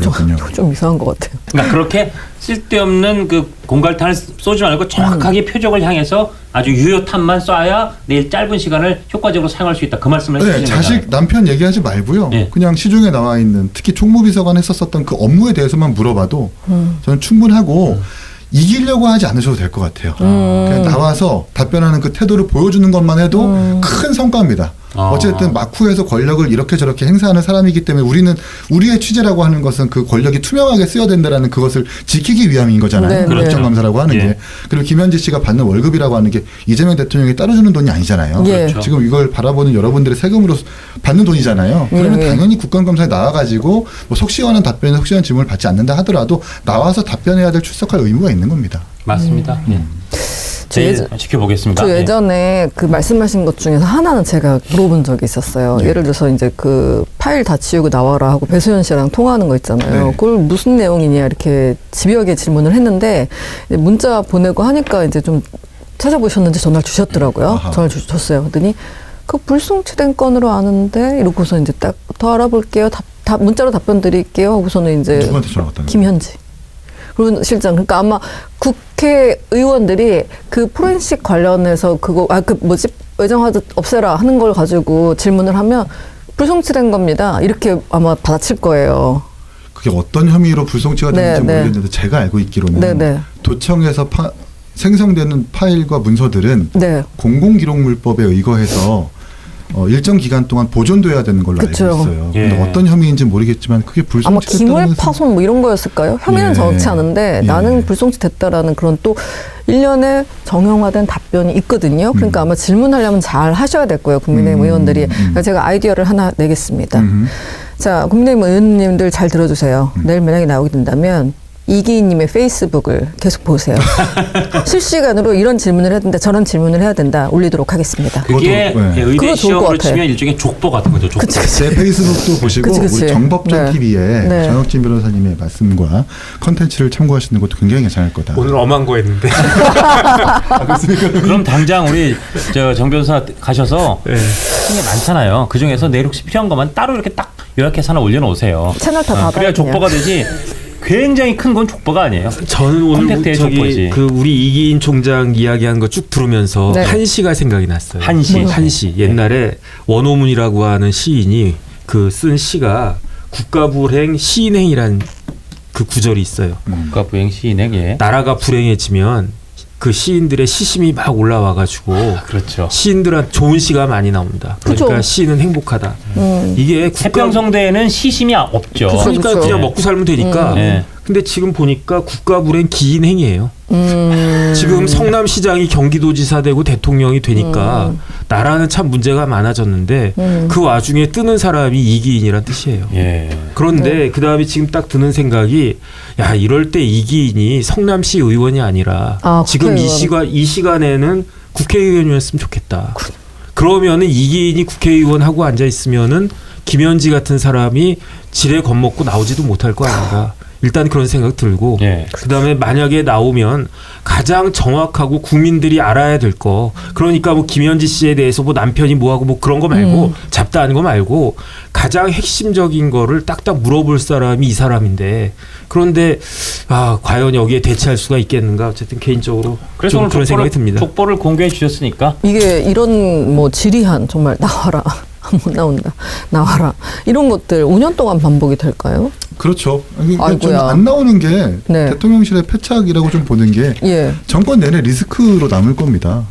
좀 이상한 것 같아요. 그러니까 그렇게 쓸데없는 그 공갈탄을 쏘지 말고 정확하게 표적을 향해서 아주 유효탄만 쏴야 내일 짧은 시간을 효과적으로 사용할 수 있다. 그 말씀을 해주시는 거잖아요. 자식 남편 얘기하지 말고요. 네. 그냥 시중에 나와 있는 특히 총무비서관 했었던 그 업무에 대해서만 물어봐도 저는 충분하고 이기려고 하지 않으셔도 될 것 같아요. 그냥 나와서 답변하는 그 태도를 보여주는 것만 해도 큰 성과입니다. 어쨌든 막후에서 권력을 이렇게 저렇게 행사하는 사람이기 때문에 우리의 취재라고 하는 것은 그 권력이 투명하게 쓰여야 된다라는 그것을 지키기 위함인 거잖아요. 국정감사라고 하는 게. 그리고 김현지 씨가 받는 월급이라고 하는 게 이재명 대통령이 따로주는 돈이 아니잖아요. 그렇죠. 지금 이걸 바라보는 여러분들의 세금으로 받는 돈이잖아요. 그러면 당연히 국감감사에 나와가지고 뭐 속 시원한 답변, 속 시원한 질문을 받지 않는다 하더라도 나와서 답변해야 될 출석할 의무가 있는 겁니다. 맞습니다. 지켜보겠습니다. 저 예전에 그 말씀하신 것 중에서 하나는 제가 물어본 적이 있었어요. 예를 들어서 이제 그 파일 다 지우고 나와라 하고 배소연 씨랑 통화하는 거 있잖아요. 그걸 무슨 내용이냐 이렇게 집요하게 질문을 했는데 문자 보내고 하니까 이제 좀 찾아보셨는지 전화를 주셨더라고요. 전화를 줬어요. 그랬더니 그 불송치된 건으로 아는데 이러고서 이제 딱 더 알아볼게요. 문자로 답변 드릴게요. 하고서는 이제 누구한테 전화 왔다는 김현지. 그리고 실장, 그러니까 아마 국회의원들이 그 포렌식 관련해서 외정화재 없애라 하는 걸 가지고 질문을 하면 불송치된 겁니다. 이렇게 아마 받아칠 거예요. 그게 어떤 혐의로 불송치가 되는지 모르겠는데 제가 알고 있기로는 도청에서 생성되는 파일과 문서들은 공공기록물법에 의거해서 일정 기간 동안 보존돼야 되는 걸로 알고 있어요. 근데 어떤 혐의인지 모르겠지만 그게 불송치됐다는 아마 기물 파손 뭐 이런 거였을까요? 혐의는 정확치 않은데 나는 불송치 됐다라는 그런 또 일련의 정형화된 답변이 있거든요. 그러니까 아마 질문하려면 잘 하셔야 될 거예요. 국민의힘 의원들이. 그러니까 제가 아이디어를 하나 내겠습니다. 자, 국민의힘 의원님들 잘 들어주세요. 내일 만약에 나오게 된다면 이기인님의 페이스북을 계속 보세요. 실시간으로 이런 질문을 해야 된다, 저런 질문을 해야 된다 올리도록 하겠습니다. 그게 의대 시험으로 치면 일종의 족보 같은 거죠. 족보. 제 페이스북도 보시고 우리 정법전 TV에 전혁진 변호사님의 말씀과 컨텐츠를 참고하시는 것도 굉장히 괜찮을 거다. 오늘 엄한 거 했는데. 그럼 당장 우리 정 변호사 가셔서 신게 많잖아요. 그 중에서 내일 혹시 필요한 것만 따로 이렇게 딱 요약해서 하나 올려놓으세요. 채널 다 받아야 그래야 족보가 되지. 굉장히 큰 건 족보가 아니에요. 저는 오늘 저기 그 우리 이기인 총장 이야기한 거 쭉 들으면서 한시가 생각이 났어요. 한시. 옛날에 원오문이라고 하는 시인이 그 쓴 시가 국가불행 시인행이란 그 구절이 있어요. 국가불행 시인행. 나라가 불행해지면 그 시인들의 시심이 막 올라와가지고 그렇죠. 시인들한테 좋은 시가 많이 나옵니다. 그러니까 시인은 행복하다. 이게 태평성대에는 시심이 없죠. 그러니까 그냥 먹고 살면 되니까. 근데 지금 보니까 국가불행 기인행이에요. 지금 성남시장이 경기도지사 되고 대통령이 되니까 나라는 참 문제가 많아졌는데 그 와중에 뜨는 사람이 이기인이란 뜻이에요. 그런데 그 다음에 지금 딱 드는 생각이 야 이럴 때 이기인이 성남시 의원이 아니라 지금 이 시간에는 국회의원이었으면 좋겠다. 그러면은 이기인이 국회의원하고 앉아 있으면은 김현지 같은 사람이 지레 겁먹고 나오지도 못할 거 아닌가. 일단 그런 생각 들고 그다음에 만약에 나오면 가장 정확하고 국민들이 알아야 될 거 그러니까 뭐 김현지 씨에 대해서 뭐 남편이 뭐하고 뭐 그런 거 말고 잡다하는 거 말고 가장 핵심적인 거를 딱딱 물어볼 사람이 이 사람인데 그런데 과연 여기에 대체할 수가 있겠는가 어쨌든 개인적으로 그래서 좀 그런 생각이 듭니다. 족보를 공개해 주셨으니까 이게 이런 뭐 지리한 정말 나와라 못 나온다 나와라 이런 것들 5년 동안 반복이 될까요? 그렇죠. 좀 안 나오는 게 대통령실의 패착이라고 좀 보는 게 정권 내내 리스크로 남을 겁니다.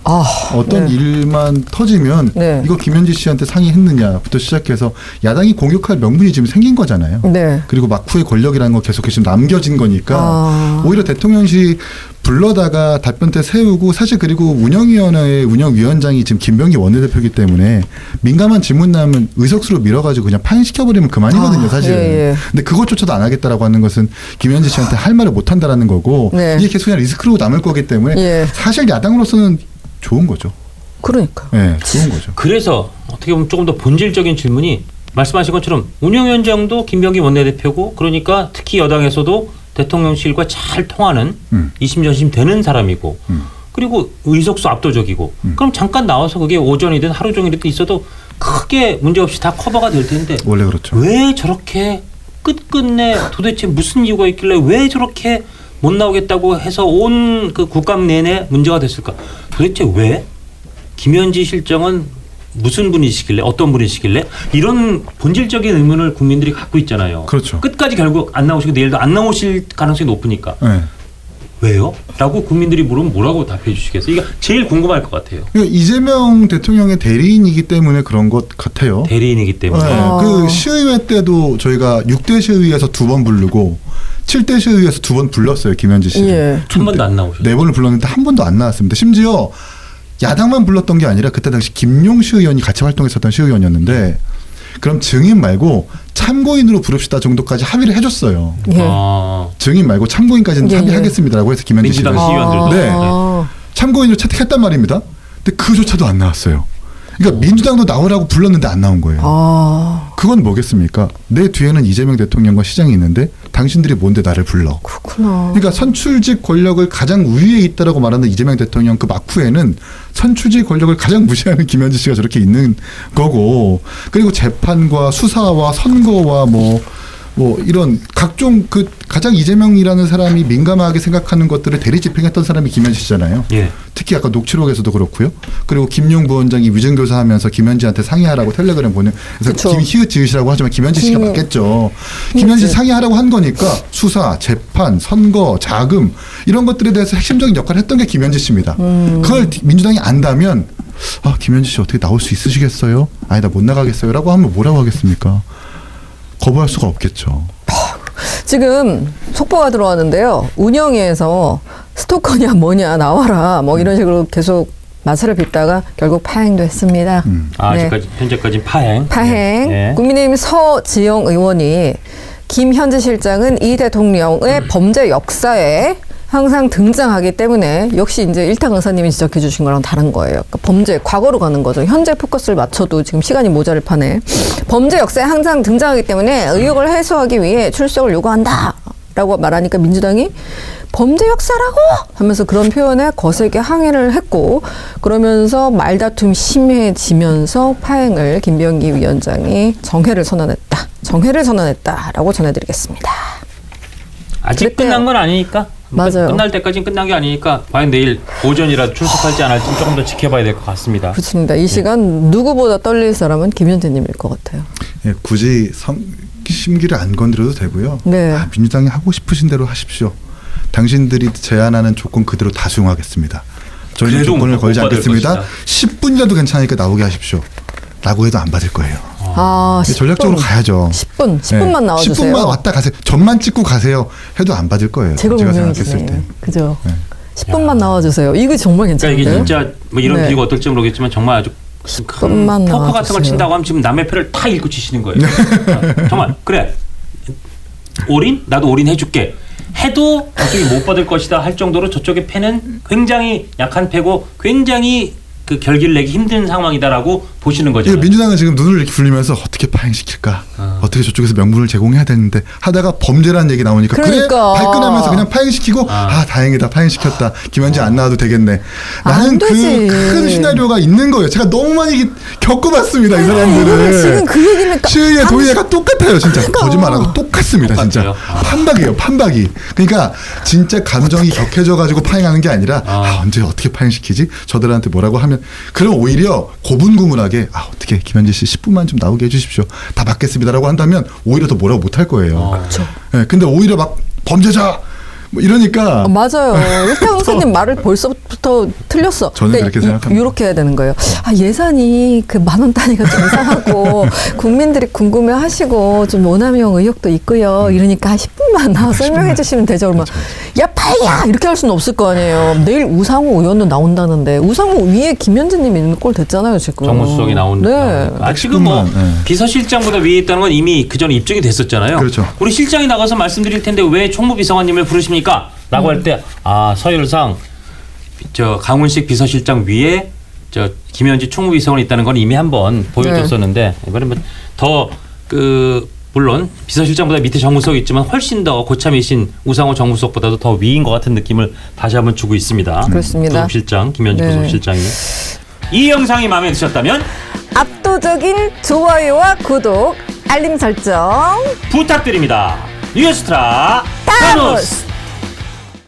어떤 일만 터지면 이거 김현지 씨한테 상의했느냐부터 시작해서 야당이 공격할 명분이 지금 생긴 거잖아요. 그리고 막후의 권력이라는 거 계속 지금 남겨진 거니까 오히려 대통령실이 불러다가 답변대 세우고 사실 그리고 운영위원회의 운영위원장이 지금 김병기 원내대표이기 때문에 민감한 질문 나오면 의석수로 밀어가지고 그냥 파행시켜버리면 그만이거든요 사실은. 근데 그것조차도 안 하겠다라고 하는 것은 김현지 씨한테 할 말을 못한다라는 거고 이게 계속 그냥 리스크로 남을 거기 때문에 사실 야당으로서는 좋은 거죠. 그러니까. 좋은 거죠. 그래서 어떻게 보면 조금 더 본질적인 질문이 말씀하신 것처럼 운영위원장도 김병기 원내대표고 그러니까 특히 여당에서도 대통령실과 잘 통하는 이심전심 되는 사람이고 그리고 의석수 압도적이고 그럼 잠깐 나와서 그게 오전이든 하루 종일이든 있어도 크게 문제없이 다 커버가 될 텐데 원래 그렇죠. 왜 저렇게 끝끝내 도대체 무슨 이유가 있길래 왜 저렇게 못 나오겠다고 해서 온 그 국감 내내 문제가 됐을까? 도대체 왜? 김현지 실장은 무슨 분이시길래 어떤 분이시길래 이런 본질적인 의문을 국민들이 갖고 있잖아요. 그렇죠. 끝까지 결국 안 나오시고 내일도 안 나오실 가능성이 높으니까. 네. 왜요? 라고 국민들이 물으면 뭐라고 답해 주시겠어요? 이게 제일 궁금할 것 같아요. 그러니까 이재명 대통령의 대리인이기 때문에 그런 것 같아요. 대리인이기 때문에. 네. 그 시의회 때도 저희가 6대 시의회에서 2번 부르고 7대 시의회에서 2번 불렀어요. 김현지 씨를. 예. 한 번도 안 나오셨어요. 4번을 불렀는데 한 번도 안 나왔습니다. 심지어 야당만 불렀던 게 아니라 그때 당시 김용 시의원이 같이 활동했었던 시의원이었는데 그럼 증인 말고 참고인으로 부릅시다 정도까지 합의를 해줬어요. 예. 아, 증인 말고 참고인까지는 예, 합의하겠습니다라고 해서 김현지 씨를 민주당 시의원들도. 네. 아. 참고인으로 채택했단 말입니다. 근데 그조차도 안 나왔어요. 그러니까 민주당도 나오라고 불렀는데 안 나온 거예요. 아, 그건 뭐겠습니까? 내 뒤에는 이재명 대통령과 시장이 있는데 당신들이 뭔데 나를 불러? 그렇구나. 그러니까 선출직 권력을 가장 우위에 있다라고 말하는 이재명 대통령 그 막후에는 선출직 권력을 가장 무시하는 김현지 씨가 저렇게 있는 거고, 그리고 재판과 수사와 선거와 뭐 이런 각종 그 가장 이재명이라는 사람이 민감하게 생각하는 것들을 대리 집행했던 사람이 김현지 씨잖아요. 예. 특히 아까 녹취록에서도 그렇고요. 그리고 김용 부원장이 위증교사하면서 김현지한테 상의하라고 텔레그램 보내. 그래서 그쵸. 김희읒 지읒이라고 하지만 김현지 씨가 맞겠죠. 김현지 상의하라고 한 거니까 수사, 재판, 선거, 자금 이런 것들에 대해서 핵심적인 역할을 했던 게 김현지 씨입니다. 그걸 민주당이 안다면 김현지 씨 어떻게 나올 수 있으시겠어요? 아니다 못 나가겠어요라고 하면 뭐라고 하겠습니까? 거부할 수가 없겠죠. 지금 속보가 들어왔는데요. 운영위에서 스토커냐 뭐냐 나와라 뭐 이런 식으로 계속 맛을 빚다가 결국 파행도 했습니다. 아직까지 현재까지는 파행. 파행. 예. 국민의힘 서지영 의원이 김현지 실장은 이 대통령의 범죄 역사에 항상 등장하기 때문에 역시 이제 일타 강사님이 지적해 주신 거랑 다른 거예요. 그러니까 범죄 과거로 가는 거죠. 현재 포커스를 맞춰도 지금 시간이 모자를 판에 범죄 역사에 항상 등장하기 때문에 의혹을 해소하기 위해 출석을 요구한다라고 말하니까 민주당이 범죄 역사라고 하면서 그런 표현에 거세게 항의를 했고, 그러면서 말다툼이 심해지면서 파행을 김병기 위원장이 정회를 선언했다라고 전해드리겠습니다. 아직 그랬대요. 끝난 건 아니니까. 맞아요. 끝날 때까지는 끝난 게 아니니까 과연 내일 오전이라도 출석할지 안 할지 조금 더 지켜봐야 될 것 같습니다. 그렇습니다. 이 시간 누구보다 떨릴 사람은 김현재님일 것 같아요. 예, 굳이 심기를 안 건드려도 되고요. 네. 민주당이 하고 싶으신 대로 하십시오. 당신들이 제안하는 조건 그대로 다 수용하겠습니다. 저희는 그래도 조건을 걸지 못 받을 않겠습니다. 것이다. 10분이라도 괜찮으니까 나오게 하십시오. 라고 해도 안 받을 거예요. 아, 10분. 전략적으로 가야죠. 10분만 나와주세요. 10분만 왔다 가세요. 점만 찍고 가세요. 해도 안 받을 거예요. 제가 제가 생각했을 때. 분명히지네. 그죠? 네. 10분만 나와주세요. 이거 정말 그러니까 괜찮은데? 이게 진짜 뭐 이런 네. 비유가 어떨지 모르겠지만 정말 아주 큰 나와주세요. 포커 같은 걸 친다고 하면 지금 남의 표를 다 읽고 치시는 거예요. 정말 그래. 올인? 나도 올인 해줄게. 해도 저쪽이 못 받을 것이다 할 정도로 저쪽의 패는 굉장히 약한 패고 굉장히 그 결기를 내기 힘든 상황이다라고 보시는 거죠. 민주당은 지금 눈을 이렇게 굴리면서 어떻게 파행시킬까? 어떻게 저쪽에서 명분을 제공해야 되는데 하다가 범죄라는 얘기 나오니까 그러니까. 그래 발끈하면서 그냥 파행시키고 다행이다 파행시켰다. 김현지 안 나와도 되겠네. 나는 안 그 되지. 큰 시나리오가 있는 거예요. 제가 너무 많이 겪어봤습니다. 이 사람들을. 지금 그 얘기는 시의회 도의회가 똑같아요. 진짜 거짓말하고 똑같습니다. 진짜 똑같아요. 판박이에요. 판박이. 그러니까 진짜 감정이 격해져가지고 파행하는 게 아니라 언제 어떻게 파행시키지? 저들한테 뭐라고 하면 그럼 오히려 고분고분하게 어떻게 김현지 씨 10분만 좀 나오게 해주십시오. 다 받겠습니다라고 한다면 오히려 더 뭐라고 못할 거예요. 그렇죠. 네, 근데 오히려 막 범죄자 뭐 이러니까 맞아요. 일타강사님 말을 벌써부터 틀렸어. 저는 그렇게 생각합니다. 이렇게 해야 되는 거예요. 예산이 그 10,000원 단위가 좀 이상하고 국민들이 궁금해하시고 좀 오남용 의혹도 있고요. 이러니까 10분만 나와 설명해 주시면 되죠. 그러면 야 빨리야 이렇게 할 수는 없을 거 아니에요. 내일 우상호 의원도 나온다는데 우상호 위에 김현재님 있는 꼴 됐잖아요 지금. 정무수석이 나오는. 네. 지금 뭐 10분만, 네. 비서실장보다 위에 있다는 건 이미 그 전에 입증이 됐었잖아요. 그렇죠. 우리 실장이 나가서 말씀드릴 텐데 왜 총무비서관님을 부르십니까? 라고 할 때 서열상 저 강훈식 비서실장 위에 저 김현지 총무비서관이 있다는 건 이미 한번 보여줬었는데 이번에 더 그 물론 비서실장보다 밑에 정무수석이 있지만 훨씬 더 고참이신 우상호 정무수석보다도 더 위인 것 같은 느낌을 다시 한번 주고 있습니다. 그렇습니다. 부속실장 김현지 네. 부속실장이. 이 영상이 마음에 드셨다면 압도적인 좋아요와 구독, 알림 설정 부탁드립니다. 뉴스트라 타노스.